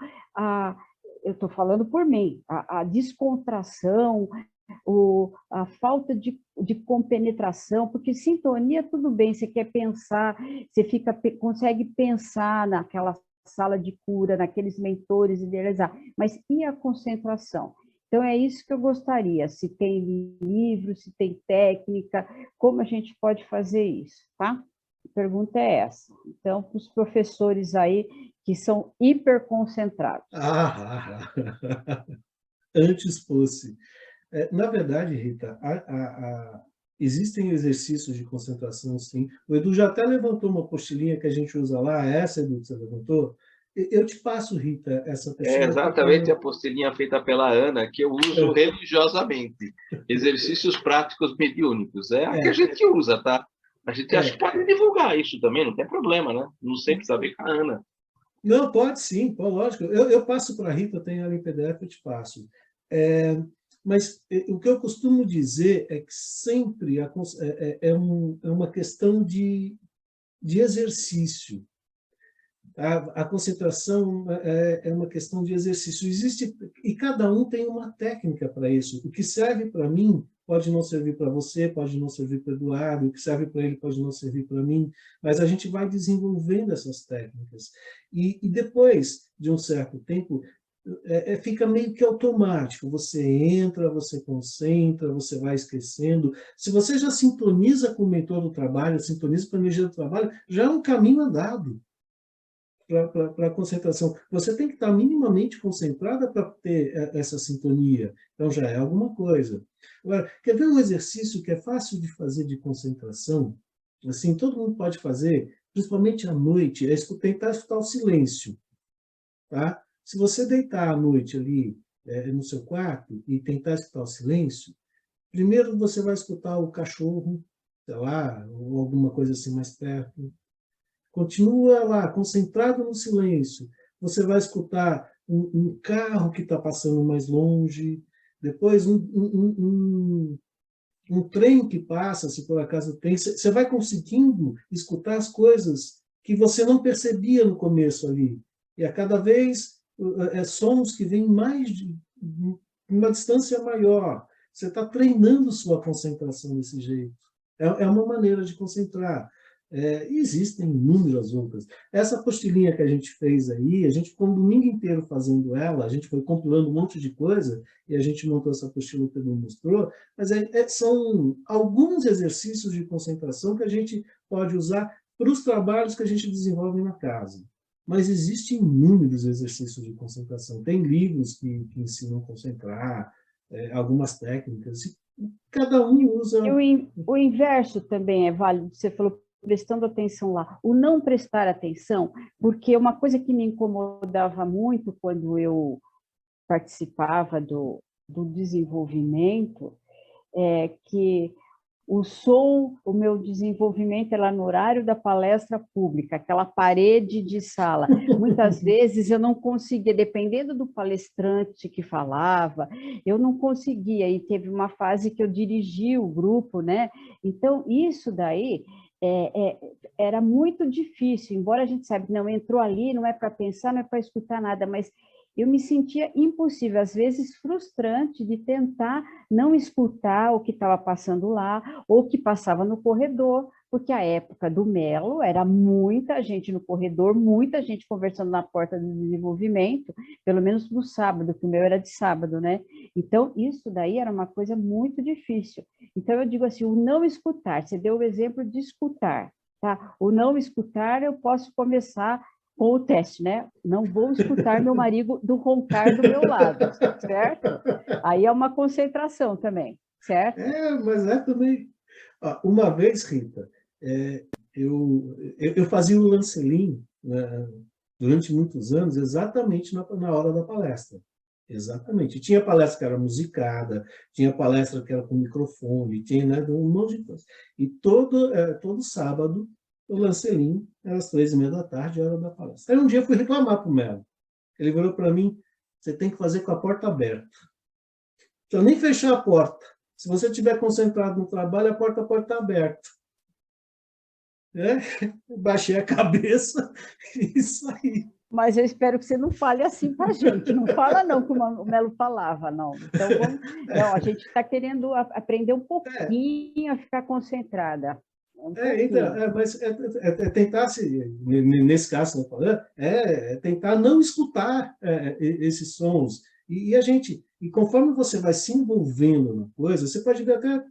eu estou falando por mim, a descontração, a falta de compenetração, porque sintonia, tudo bem, você quer pensar, consegue pensar naquela sala de cura, naqueles mentores, idealizar, mas e a concentração? Então, é isso que eu gostaria, se tem livro, se tem técnica, como a gente pode fazer isso, tá? A pergunta é essa. Então, para os professores aí que são hiperconcentrados. Antes fosse. Na verdade, Rita, existem exercícios de concentração, sim. O Edu já até levantou uma apostilinha que a gente usa lá, essa, Edu, que você levantou. Eu te passo, Rita, essa apostila. É exatamente a apostilinha feita pela Ana, que eu uso religiosamente. Exercícios práticos mediúnicos. É a que a gente usa, tá? A gente acha que pode divulgar isso também, não tem problema, né? Não sei precisa ver com a Ana. Não, pode sim, pode, lógico. Eu passo para a Rita, eu tenho ela em PDF, eu te passo. Mas o que eu costumo dizer é que sempre é uma questão de exercício. A concentração é uma questão de exercício. E cada um tem uma técnica para isso. O que serve para mim pode não servir para você, pode não servir para o Eduardo, o que serve para ele pode não servir para mim, mas a gente vai desenvolvendo essas técnicas. E depois de um certo tempo, fica meio que automático. Você entra, você concentra, você vai esquecendo. Se você já sintoniza com o mentor do trabalho, sintoniza com a energia do trabalho, já é um caminho andado para a concentração. Você tem que estar minimamente concentrada para ter essa sintonia. Então, já é alguma coisa. Agora, quer ver um exercício que é fácil de fazer de concentração? Assim, todo mundo pode fazer, principalmente à noite, é tentar escutar o silêncio. Tá? Se você deitar à noite ali no seu quarto e tentar escutar o silêncio, primeiro você vai escutar o cachorro, sei lá, ou alguma coisa assim mais perto. Continua lá, concentrado no silêncio. Você vai escutar um carro que está passando mais longe, depois um trem que passa, se por acaso tem. Você vai conseguindo escutar as coisas que você não percebia no começo ali. E a cada vez sons que vêm mais de uma distância maior. Você está treinando sua concentração desse jeito. É uma maneira de concentrar. Existem inúmeras outras. Essa apostilinha que a gente fez aí, a gente ficou um domingo inteiro fazendo ela, a gente foi compilando um monte de coisa, e a gente montou essa apostila que o Edu mostrou, mas são alguns exercícios de concentração que a gente pode usar para os trabalhos que a gente desenvolve na casa. Mas existem inúmeros exercícios de concentração. Tem livros que ensinam a concentrar, algumas técnicas, e cada um usa... E o inverso também é válido, você falou prestando atenção lá, o não prestar atenção, porque uma coisa que me incomodava muito quando eu participava do desenvolvimento é que o meu desenvolvimento era no horário da palestra pública, aquela parede de sala. Muitas vezes eu não conseguia, dependendo do palestrante que falava, eu não conseguia, e teve uma fase que eu dirigi o grupo, né? Então, isso daí era muito difícil, embora a gente saiba que não entrou ali, não é para pensar, não é para escutar nada, mas eu me sentia impossível, às vezes frustrante, de tentar não escutar o que estava passando lá, ou o que passava no corredor, porque a época do Melo era muita gente no corredor, muita gente conversando na porta do desenvolvimento, pelo menos no sábado, que o meu era de sábado, né? Então, isso daí era uma coisa muito difícil. Então, eu digo assim, o não escutar, você deu o exemplo de escutar, tá? O não escutar, eu posso começar com o teste, né? Não vou escutar meu marido do roncar do meu lado, certo? Aí é uma concentração também, certo? Mas é também... Uma vez, Rita, eu fazia o Lancelin, né, durante muitos anos, exatamente na hora da palestra. Exatamente. Tinha palestra que era musicada, tinha palestra que era com microfone, tinha, né, um monte de coisa. E todo sábado, o Lancelin, era às 3h30 da tarde, a hora da palestra. Aí um dia eu fui reclamar para o Melo. Ele virou para mim, você tem que fazer com a porta aberta. Então, nem fechar a porta. Se você estiver concentrado no trabalho, a porta pode estar aberta. Baixei a cabeça e saí. Mas eu espero que você não fale assim para a gente. Não fala não, como o Melo falava, não. Então, não, a gente está querendo aprender um pouquinho a ficar concentrada. Então, mas tentar, nesse caso, tentar não escutar esses sons. E conforme você vai se envolvendo na coisa, você pode ver até,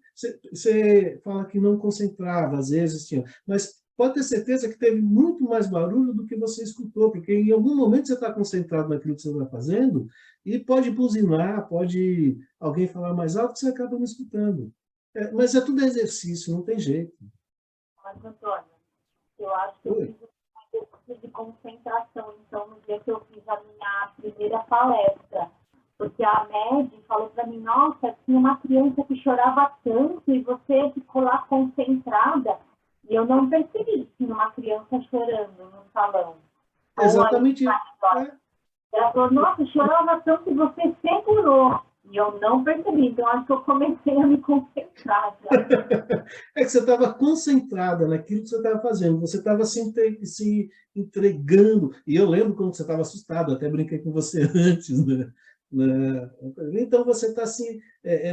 você fala que não concentrava, às vezes tinha, mas pode ter certeza que teve muito mais barulho do que você escutou, porque em algum momento você está concentrado naquilo que você está fazendo, e pode buzinar, pode alguém falar mais alto, que você acaba não escutando. Mas é tudo exercício, não tem jeito. Mas, Antônio, eu acho que eu fiz um exercício de concentração, então, no dia que eu fiz a minha primeira palestra. Porque a Med falou para mim, nossa, tinha uma criança que chorava tanto e você ficou lá concentrada. E eu não percebi que tinha uma criança chorando no salão. Exatamente. Ela falou, nossa, chorava tanto e você segurou. E eu não percebi, então acho que eu comecei a me concentrar. É que você estava concentrada naquilo que você estava fazendo, você estava se entregando. E eu lembro quando você estava assustado, até brinquei com você antes, né? Então você está assim,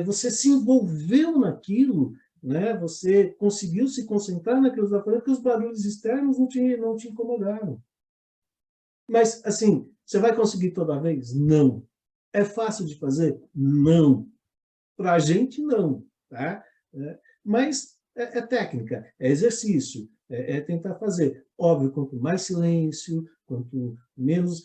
você se envolveu naquilo, né? Você conseguiu se concentrar naquilo que você estava fazendo, porque os barulhos externos não te incomodaram. Mas, assim, você vai conseguir toda vez? Não. É fácil de fazer? Não. Para a gente, não. Tá? Mas é técnica, é exercício, é tentar fazer. Óbvio, quanto mais silêncio, quanto menos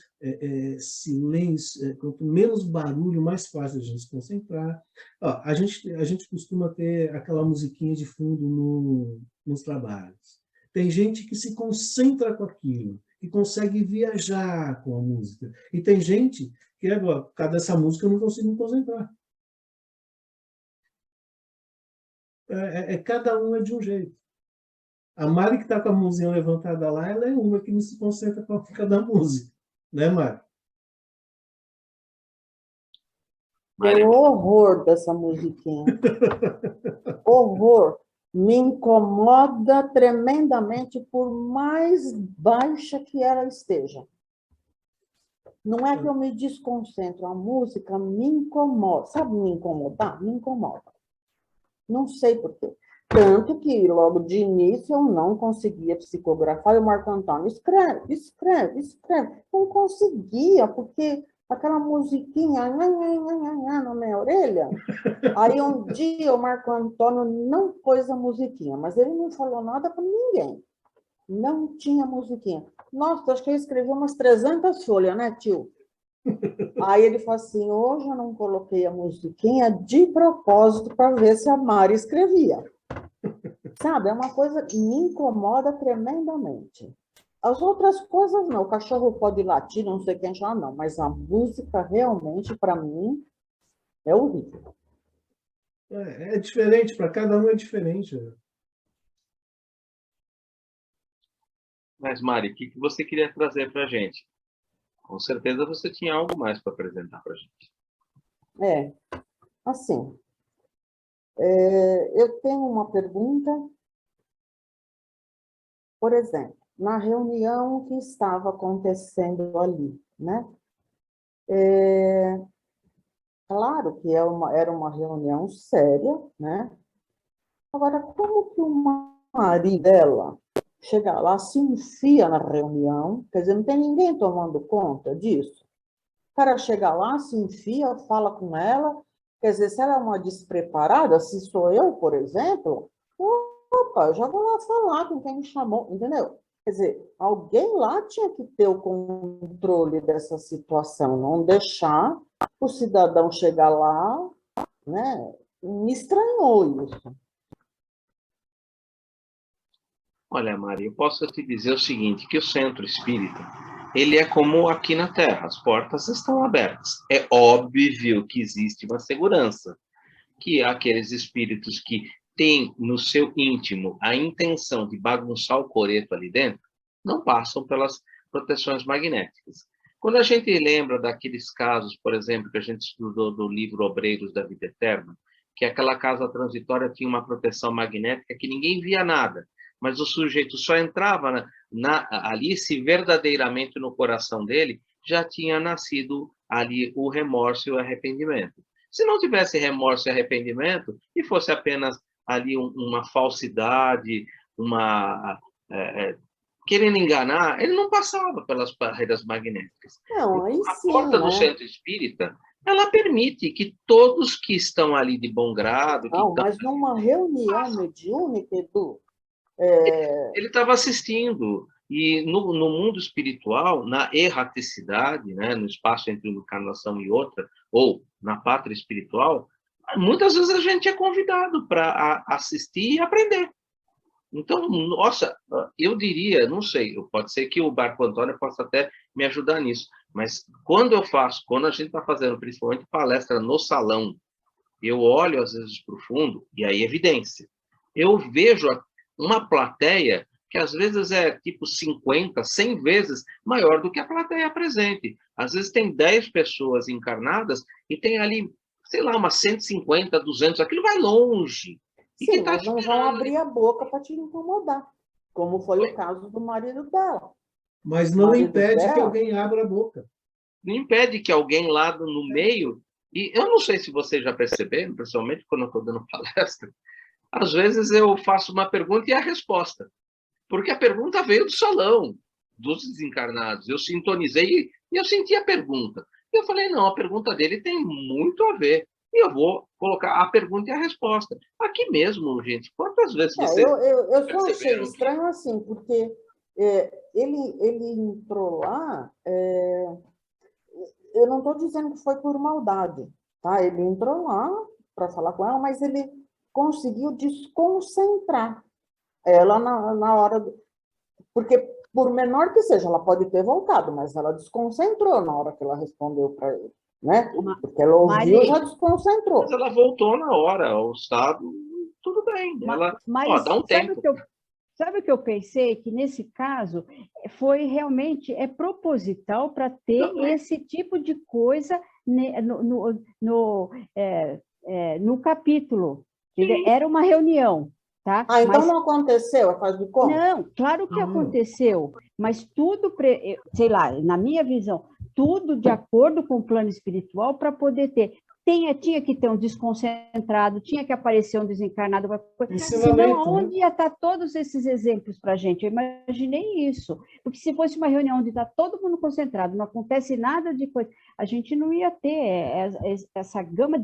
silêncio, quanto menos barulho, mais fácil a gente se concentrar. Ó, a gente costuma ter aquela musiquinha de fundo nos trabalhos. Tem gente que se concentra com aquilo, que consegue viajar com a música. E tem gente que, por causa dessa música, eu não consigo me concentrar. Cada um é de um jeito. A Mari, que está com a mãozinha levantada lá, ela é uma que não se concentra com a cada música. Né, Mari? Tenho horror dessa musiquinha. Horror. Me incomoda tremendamente, por mais baixa que ela esteja. Não é que eu me desconcentro, a música me incomoda. Sabe me incomodar? Me incomoda. Não sei por quê. Tanto que, logo de início, eu não conseguia psicografar. E o Marco Antônio, escreve, escreve, escreve. Não conseguia, porque aquela musiquinha na minha orelha. Aí, um dia, o Marco Antônio não pôs a musiquinha, mas ele não falou nada para ninguém. Não tinha musiquinha. Nossa, acho que ele escreveu umas 300 folhas, né, tio? Aí ele falou assim, hoje eu não coloquei a musiquinha de propósito para ver se a Mari escrevia. Sabe, é uma coisa que me incomoda tremendamente. As outras coisas não, o cachorro pode latir, não sei quem já não, mas a música realmente, para mim, é horrível. É diferente, para cada um é diferente. Mas, Mari, o que você queria trazer para a gente? Com certeza você tinha algo mais para apresentar para a gente. Assim, eu tenho uma pergunta. Por exemplo, na reunião que estava acontecendo ali, né? Claro que era uma reunião séria, né? Agora, como que o marido dela chega lá, se enfia na reunião, quer dizer, não tem ninguém tomando conta disso? O cara chega lá, se enfia, fala com ela, quer dizer, se ela é uma despreparada, se sou eu, por exemplo, opa, eu já vou lá falar com quem me chamou, entendeu? Quer dizer, alguém lá tinha que ter o controle dessa situação, não deixar o cidadão chegar lá, né? Me estranhou isso. Olha, Maria, eu posso te dizer o seguinte, que o centro espírita, ele é como aqui na Terra, as portas estão abertas. É óbvio que existe uma segurança, que aqueles espíritos que têm no seu íntimo a intenção de bagunçar o coreto ali dentro, não passam pelas proteções magnéticas. Quando a gente lembra daqueles casos, por exemplo, que a gente estudou do livro Obreiros da Vida Eterna, que aquela casa transitória tinha uma proteção magnética que ninguém via nada, mas o sujeito só entrava ali se verdadeiramente no coração dele já tinha nascido ali o remorso e o arrependimento. Se não tivesse remorso e arrependimento, e fosse apenas ali uma falsidade, querendo enganar, ele não passava pelas barreiras magnéticas. Não, aí A sim, porta do né? centro espírita, ela permite que todos que estão ali de bom grado... Não, mas numa reunião mediúnica, Edu, Ele estava assistindo. E no mundo espiritual, na erraticidade, né, no espaço entre uma encarnação e outra, ou na pátria espiritual, muitas vezes a gente é convidado para assistir e aprender. Então, nossa, eu diria, não sei, pode ser que o Marco Antônio possa até me ajudar nisso, mas quando a gente está fazendo principalmente palestra no salão, eu olho às vezes para o fundo, e aí evidência. Eu vejo uma plateia que às vezes é tipo 50, 100 vezes maior do que a plateia presente. Às vezes tem 10 pessoas encarnadas e tem ali, sei lá, umas 150, 200, aquilo vai longe. E sim, tá mas não vão abrir a boca para te incomodar, como foi o caso do marido dela. Mas não impede que alguém abra a boca. Não impede que alguém lá no meio... E eu não sei se vocês já perceberam, principalmente quando eu estou dando palestra, às vezes eu faço uma pergunta e a resposta. Porque a pergunta veio do salão, dos desencarnados. Eu sintonizei e eu senti a pergunta. E eu falei, não, a pergunta dele tem muito a ver. E eu vou colocar a pergunta e a resposta. Aqui mesmo, gente, quantas vezes vocês eu só achei estranho assim, porque ele entrou lá, eu não estou dizendo que foi por maldade, tá? Ele entrou lá para falar com ela, mas ele conseguiu desconcentrar ela na hora... Porque, por menor que seja, ela pode ter voltado, mas ela desconcentrou na hora que ela respondeu para ele, né? Porque ela ouviu e já desconcentrou. Mas ela voltou na hora, ao estado, tudo bem. Ela, dá um tempo. Sabe o que eu pensei? Que nesse caso foi realmente proposital para ter esse tipo de coisa no capítulo. Era uma reunião. Tá? Então não aconteceu, faz de conta? Não, claro que aconteceu, mas tudo, sei lá, na minha visão, tudo de acordo com o plano espiritual para poder ter. Tinha que ter um desconcentrado, tinha que aparecer um desencarnado, senão onde ia estar todos esses exemplos para a gente? Eu imaginei isso, porque se fosse uma reunião onde está todo mundo concentrado, não acontece nada de coisa, a gente não ia ter essa gama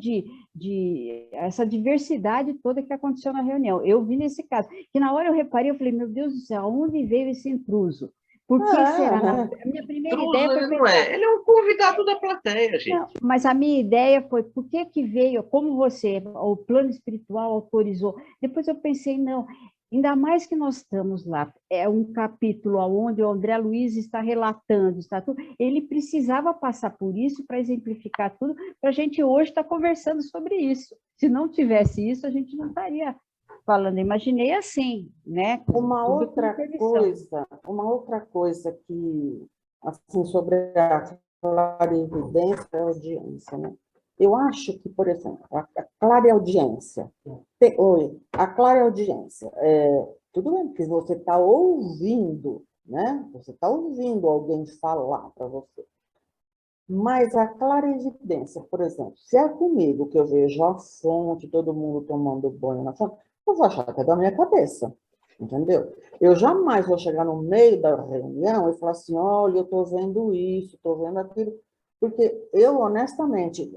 essa diversidade toda que aconteceu na reunião. Eu vi nesse caso, que na hora eu reparei, eu falei, meu Deus do céu, onde veio esse intruso? Por que será? A minha primeira ideia foi pensar... Ele é um convidado da plateia, gente. Não, mas a minha ideia foi, por que veio, como o plano espiritual autorizou? Depois eu pensei, não, ainda mais que nós estamos lá, é um capítulo onde o André Luiz está relatando, ele precisava passar por isso para exemplificar tudo, para a gente hoje estar conversando sobre isso. Se não tivesse isso, a gente não estaria falando, imaginei assim, né? Uma outra coisa que, assim, sobre a clarividência e a audiência, né? Eu acho que, por exemplo, a clareaudiência, a clareaudiência, tudo bem que você está ouvindo, né? Você está ouvindo alguém falar para você. Mas a clarividência, por exemplo, se é comigo que eu vejo a fonte, todo mundo tomando banho na fonte, eu vou achar que é da minha cabeça, entendeu? Eu jamais vou chegar no meio da reunião e falar assim, olha, eu estou vendo isso, estou vendo aquilo, porque eu, honestamente,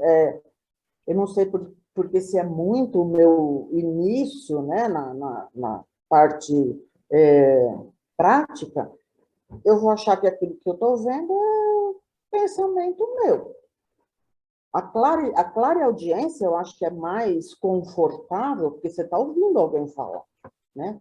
eu não sei porque se é muito o meu início, né, na parte prática, eu vou achar que aquilo que eu estou vendo é pensamento meu. A clareaudiência, eu acho que é mais confortável, porque você está ouvindo alguém falar, né?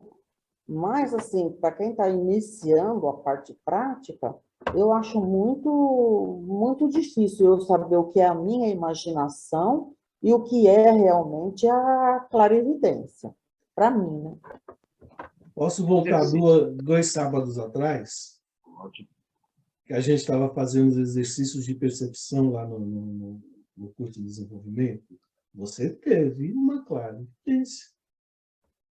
Mas, assim, para quem está iniciando a parte prática, eu acho muito, muito difícil eu saber o que é a minha imaginação e o que é realmente a clarividência, para mim, né? Posso voltar dois sábados atrás, que a gente estava fazendo os exercícios de percepção lá no curso de desenvolvimento? Você teve uma clarividência.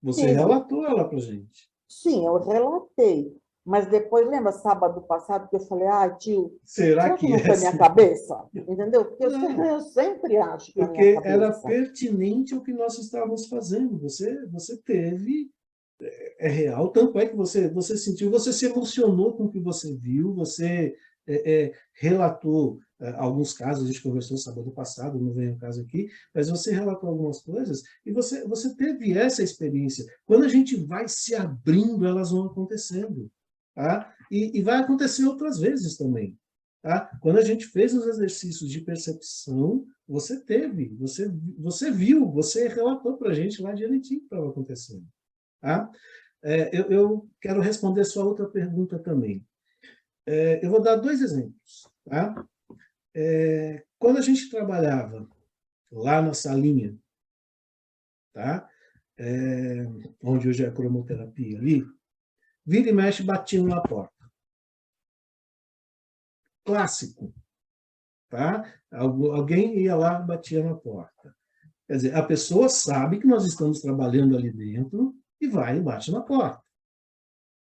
Você Sim, relatou ela para a gente. sim, eu relatei. Mas depois, lembra sábado passado que eu falei, tio, Será será que que não é foi minha assim? cabeça? Entendeu? Porque Não, eu sempre acho que é a minha porque era cabeça. pertinente ao que nós estávamos fazendo. Você teve, é real, tanto é que você sentiu, você se emocionou com o que você viu, você relatou alguns casos, a gente conversou sábado passado, não vem o caso aqui, mas você relatou algumas coisas e você teve essa experiência. Quando a gente vai se abrindo, elas vão acontecendo. Tá? E vai acontecer outras vezes também. Tá? Quando a gente fez os exercícios de percepção, você teve, você viu, você relatou para a gente lá direitinho o que estava acontecendo. Tá? Eu quero responder sua outra pergunta também. Eu vou dar dois exemplos. Tá? Quando a gente trabalhava lá na salinha, tá? Onde hoje é a cromoterapia ali, vira e mexe batiam na porta. Clássico. Tá? Alguém ia lá e batia na porta. Quer dizer, a pessoa sabe que nós estamos trabalhando ali dentro e vai e bate na porta.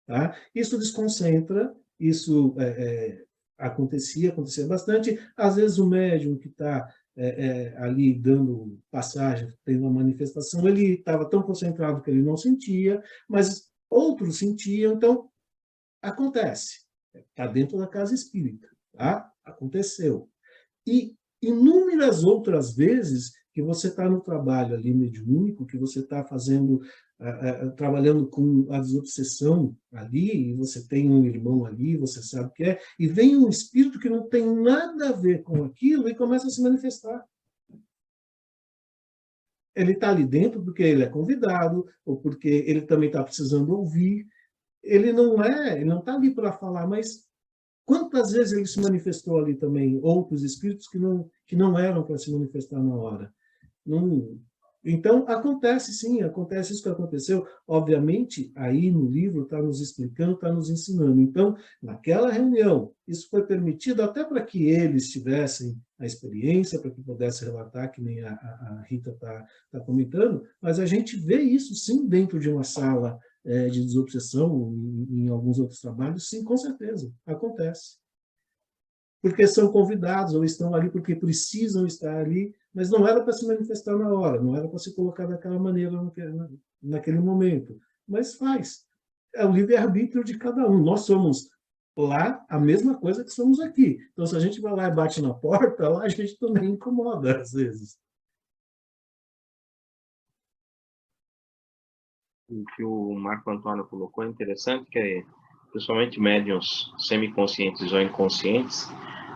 Tá? Isso desconcentra, isso acontecia bastante. Às vezes o médium que está ali dando passagem, tendo uma manifestação, ele estava tão concentrado que ele não sentia, mas outros sentiam, então acontece. Está dentro da casa espírita. Tá? Aconteceu. E inúmeras outras vezes que você está no trabalho ali mediúnico, que você está fazendo, trabalhando com a desobsessão ali, e você tem um irmão ali, você sabe o que é, e vem um espírito que não tem nada a ver com aquilo e começa a se manifestar. Ele está ali dentro porque ele é convidado, ou porque ele também está precisando ouvir. Ele não está ali para falar, mas quantas vezes ele se manifestou ali também, outros espíritos que não eram para se manifestar na hora? Não... Então, acontece sim, acontece isso que aconteceu. Obviamente, aí no livro está nos explicando, está nos ensinando. Então, naquela reunião, isso foi permitido até para que eles tivessem a experiência, para que pudessem relatar, que nem a Rita está comentando, mas a gente vê isso sim dentro de uma sala de desobsessão, em alguns outros trabalhos, sim, com certeza, acontece. Porque são convidados, ou estão ali porque precisam estar ali, mas não era para se manifestar na hora, não era para se colocar daquela maneira naquele momento. Mas faz. É o livre-arbítrio de cada um. Nós somos lá a mesma coisa que somos aqui. Então, se a gente vai lá e bate na porta, lá a gente também incomoda, às vezes. O que o Marco Antônio colocou é interessante, que é, principalmente médiuns semiconscientes ou inconscientes,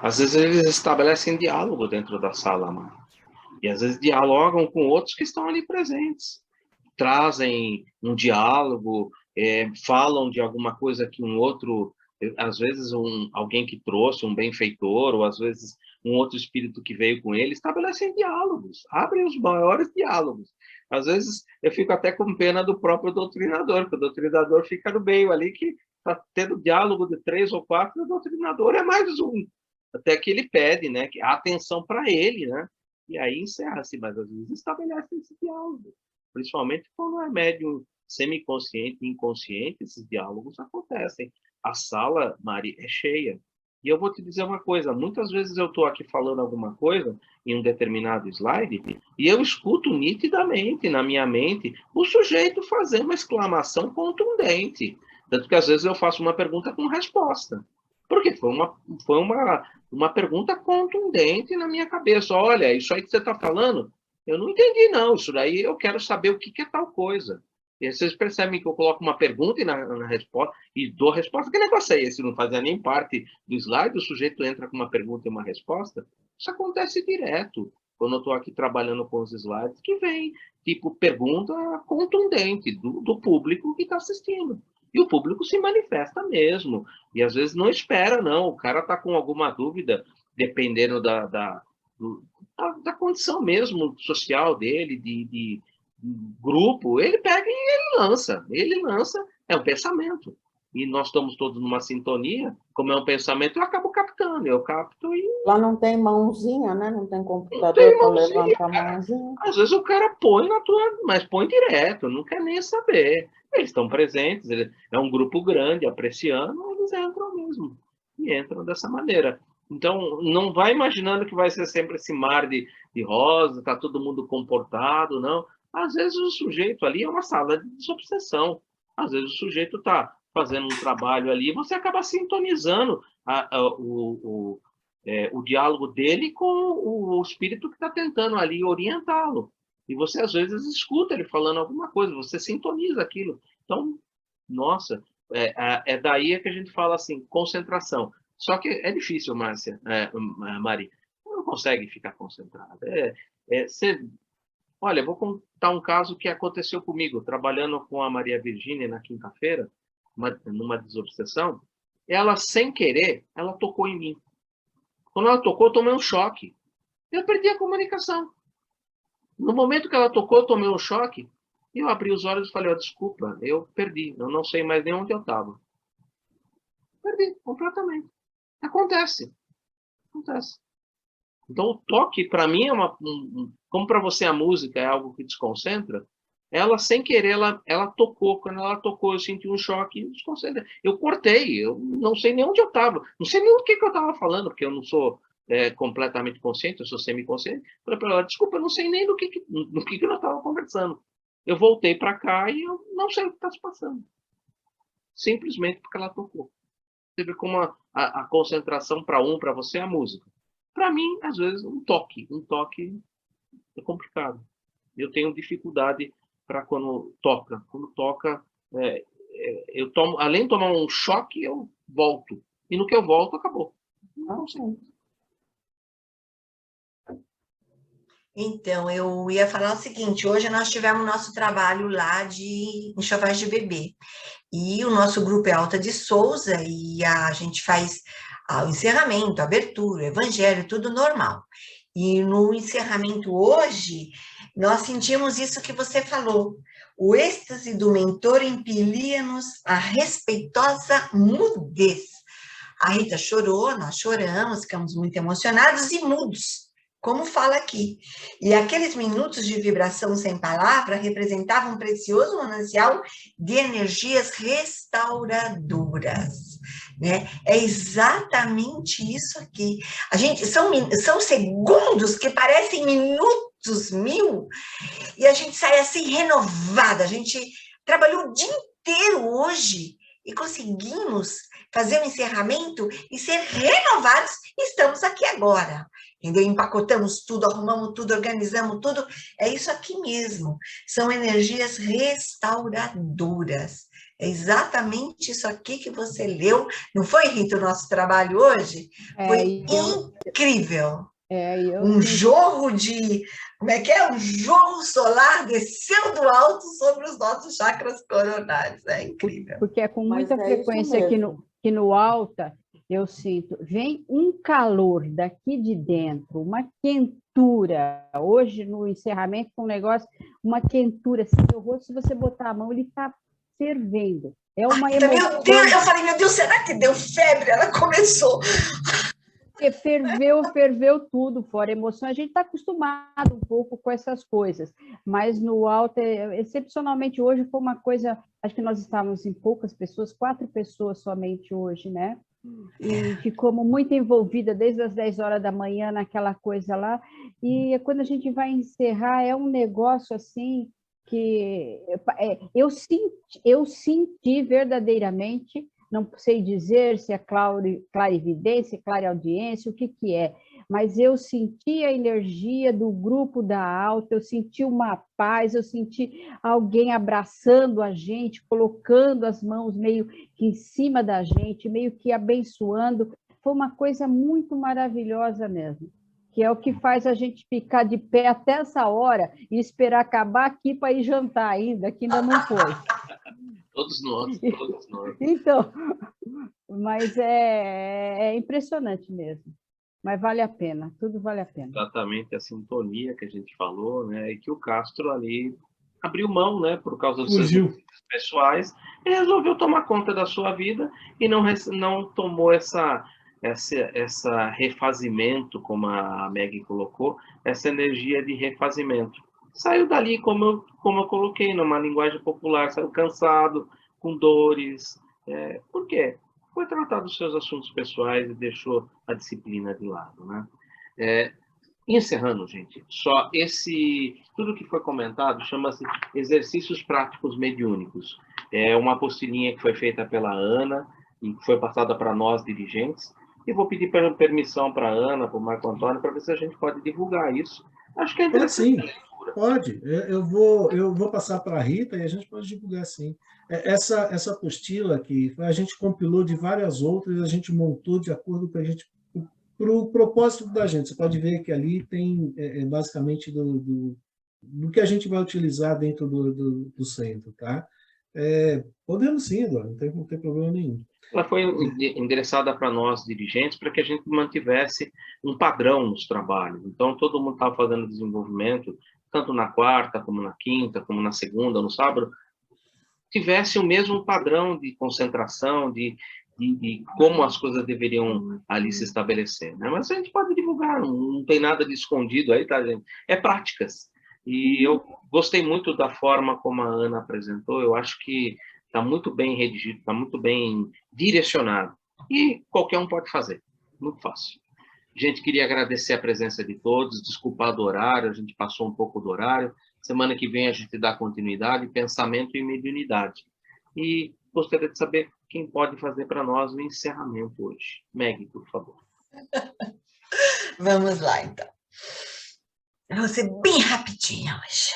às vezes eles estabelecem diálogo dentro da sala, Marco. E às vezes dialogam com outros que estão ali presentes. Trazem um diálogo, falam de alguma coisa que um outro, às vezes alguém que trouxe, um benfeitor, ou às vezes um outro espírito que veio com ele, estabelecem diálogos, abrem os maiores diálogos. Às vezes eu fico até com pena do próprio doutrinador, que o doutrinador fica no meio ali, que está tendo diálogo de 3 ou 4, e o doutrinador é mais um. Até que ele pede, né, que a atenção para ele, né? E aí encerra-se, mas às vezes estabelece esse diálogo. Principalmente quando é médium semiconsciente e inconsciente, esses diálogos acontecem. A sala, Mari, é cheia. E eu vou te dizer uma coisa, muitas vezes eu estou aqui falando alguma coisa em um determinado slide e eu escuto nitidamente na minha mente o sujeito fazer uma exclamação contundente. Tanto que às vezes eu faço uma pergunta com resposta. Porque foi uma pergunta contundente na minha cabeça. Olha, isso aí que você está falando, eu não entendi não, isso daí eu quero saber o que é tal coisa. E aí vocês percebem que eu coloco uma pergunta e na resposta, e dou a resposta. Que negócio é esse? Não fazia nem parte do slide, o sujeito entra com uma pergunta e uma resposta. Isso acontece direto, quando eu estou aqui trabalhando com os slides, que vem, tipo, pergunta contundente do público que está assistindo. E o público se manifesta mesmo. E às vezes não espera, não. O cara está com alguma dúvida, dependendo da condição mesmo social dele, de grupo, ele pega e ele lança, é um pensamento. E nós estamos todos numa sintonia, como é um pensamento, eu acabo captando, eu capto e... Lá não tem mãozinha, né? Não tem computador para levantar a mãozinha. Às vezes o cara põe na tua, mas põe direto, não quer nem saber. Eles estão presentes, é um grupo grande, apreciando, eles entram mesmo. E entram dessa maneira. Então, não vai imaginando que vai ser sempre esse mar de rosa, está todo mundo comportado, não. Às vezes o sujeito ali é uma sala de desobsessão. Às vezes o sujeito está fazendo um trabalho ali e você acaba sintonizando o diálogo dele com o espírito que está tentando ali orientá-lo. E você, às vezes, escuta ele falando alguma coisa, você sintoniza aquilo. Então, nossa, é daí que a gente fala assim, concentração. Só que é difícil, Márcia, Mari. Você não consegue ficar concentrada. Olha, eu vou contar um caso que aconteceu comigo, trabalhando com a Maria Virgínia na quinta-feira, numa desobsessão. Ela, sem querer, ela tocou em mim. Quando ela tocou, eu tomei um choque. Eu perdi a comunicação. No momento que ela tocou, eu tomei um choque. E eu abri os olhos e falei, desculpa, eu perdi. Eu não sei mais nem onde eu estava. Perdi, completamente. Acontece. Então, o toque, para mim, como para você a música é algo que desconcentra, ela, sem querer, ela tocou. Quando ela tocou, eu senti um choque e desconcentra. Eu cortei, eu não sei nem onde eu estava. Não sei nem o que eu estava falando, porque eu não sou completamente consciente, eu sou semiconsciente. Falei para ela, desculpa, eu não sei nem do que eu estava conversando. Eu voltei para cá e eu não sei o que está se passando. Simplesmente porque ela tocou. Você vê como a concentração para você é a música. Para mim, às vezes, um toque é complicado. Eu tenho dificuldade para quando toca. Quando toca, eu tomo, além de tomar um choque, eu volto. E no que eu volto, acabou. Não sei. Então, eu ia falar o seguinte, hoje nós tivemos nosso trabalho lá de enxovais de bebê. E o nosso grupo é Alta de Souza e a gente faz o encerramento, a abertura, o evangelho, tudo normal. E no encerramento hoje, nós sentimos isso que você falou. O êxtase do mentor impelia-nos a respeitosa mudez. A Rita chorou, nós choramos, ficamos muito emocionados e mudos, como fala aqui. E aqueles minutos de vibração sem palavra representavam um precioso manancial de energias restauradoras. Né? É exatamente isso aqui. São segundos que parecem minutos mil, e a gente sai assim renovada. A gente trabalhou o dia inteiro hoje e conseguimos fazer um encerramento e ser renovados. Estamos aqui agora. Entendeu? Empacotamos tudo, arrumamos tudo, organizamos tudo. É isso aqui mesmo. São energias restauradoras. É exatamente isso aqui que você leu. Não foi, Rita, o nosso trabalho hoje? Foi incrível. Um jorro de... Como é que é? Um jorro solar desceu do alto sobre os nossos chakras coronários. É incrível. Porque é com muita frequência que no Alta... Eu sinto, vem um calor daqui de dentro, uma quentura. Hoje, no encerramento, com um negócio, uma quentura. Assim, meu rosto, se você botar a mão, ele está fervendo. É uma emoção. Meu Deus, eu falei, meu Deus, será que deu febre? Ela começou. Porque ferveu tudo, fora emoção. A gente está acostumado um pouco com essas coisas, mas no Alto, excepcionalmente hoje, foi uma coisa. Acho que nós estávamos em poucas pessoas, 4 pessoas somente hoje, né? E ficamos muito envolvida desde as 10 horas da manhã naquela coisa lá. E quando a gente vai encerrar, é um negócio assim que eu senti verdadeiramente, não sei dizer se é clarividência, clareaudiência, o que é, mas eu senti a energia do grupo da alta, eu senti uma paz, eu senti alguém abraçando a gente, colocando as mãos meio que em cima da gente, meio que abençoando. Foi uma coisa muito maravilhosa mesmo, que é o que faz a gente ficar de pé até essa hora e esperar acabar aqui para ir jantar ainda, que ainda não foi. Todos nós. Então, mas é impressionante mesmo. Mas vale a pena, tudo vale a pena. Exatamente a sintonia que a gente falou, né? E que o Castro ali abriu mão, né? Por causa dos seus interesses pessoais, e resolveu tomar conta da sua vida e não tomou essa refazimento, como a Meg colocou, essa energia de refazimento. Saiu dali, como eu coloquei, numa linguagem popular, saiu cansado, com dores. Por quê? Foi tratar dos seus assuntos pessoais e deixou a disciplina de lado, né? Encerrando, gente, só tudo que foi comentado chama-se exercícios práticos mediúnicos. É uma apostilinha que foi feita pela Ana e que foi passada para nós dirigentes. E vou pedir permissão para a Ana, para o Marco Antônio, para ver se a gente pode divulgar isso. Acho que é interessante. Pode sim, pode. Eu vou passar para a Rita e a gente pode divulgar sim. Essa apostila que a gente compilou de várias outras, a gente montou de acordo com para o propósito da gente. Você pode ver que ali tem basicamente do que a gente vai utilizar dentro do centro, tá? Podemos sim, Eduardo, não tem problema nenhum. Ela foi endereçada para nós, dirigentes, para que a gente mantivesse um padrão nos trabalhos. Então, todo mundo estava fazendo desenvolvimento, tanto na quarta, como na quinta, como na segunda, no sábado, tivesse o mesmo padrão de concentração, de como as coisas deveriam ali se estabelecer, né? Mas a gente pode divulgar, não tem nada de escondido aí, tá, gente? É práticas. E eu gostei muito da forma como a Ana apresentou, eu acho que está muito bem redigido, está muito bem direcionado. E qualquer um pode fazer, muito fácil. Gente, queria agradecer a presença de todos, desculpar do horário, a gente passou um pouco do horário. Semana que vem a gente dá continuidade, pensamento e mediunidade. E gostaria de saber quem pode fazer para nós o encerramento hoje. Meg, por favor. Vamos lá, então. Eu vou ser bem rapidinho hoje.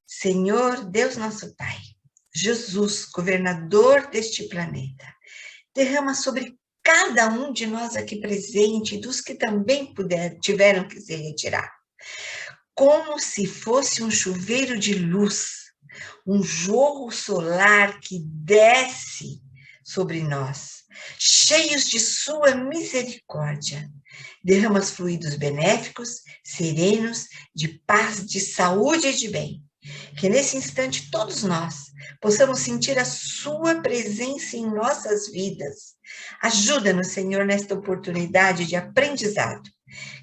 Senhor Deus nosso Pai, Jesus, governador deste planeta, derrama sobre cada um de nós aqui presente, dos que também tiveram que se retirar, como se fosse um chuveiro de luz, um jorro solar que desce sobre nós, cheios de sua misericórdia. Derrama fluidos benéficos, serenos, de paz, de saúde e de bem. Que nesse instante todos nós possamos sentir a sua presença em nossas vidas. Ajuda-nos, Senhor, nesta oportunidade de aprendizado,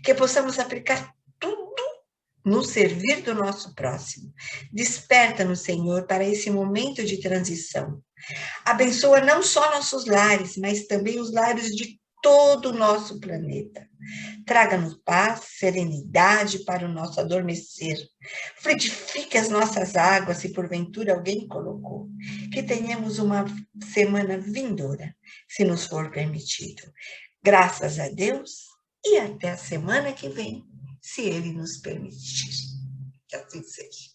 que possamos aplicar tudo no servir do nosso próximo. Desperta-nos, Senhor, para esse momento de transição. Abençoa não só nossos lares, mas também os lares de todo o nosso planeta. Traga-nos paz, serenidade para o nosso adormecer. Fluidifique as nossas águas, se porventura alguém colocou. Que tenhamos uma semana vindoura, se nos for permitido. Graças a Deus e até a semana que vem, se Ele nos permitir. Que assim seja.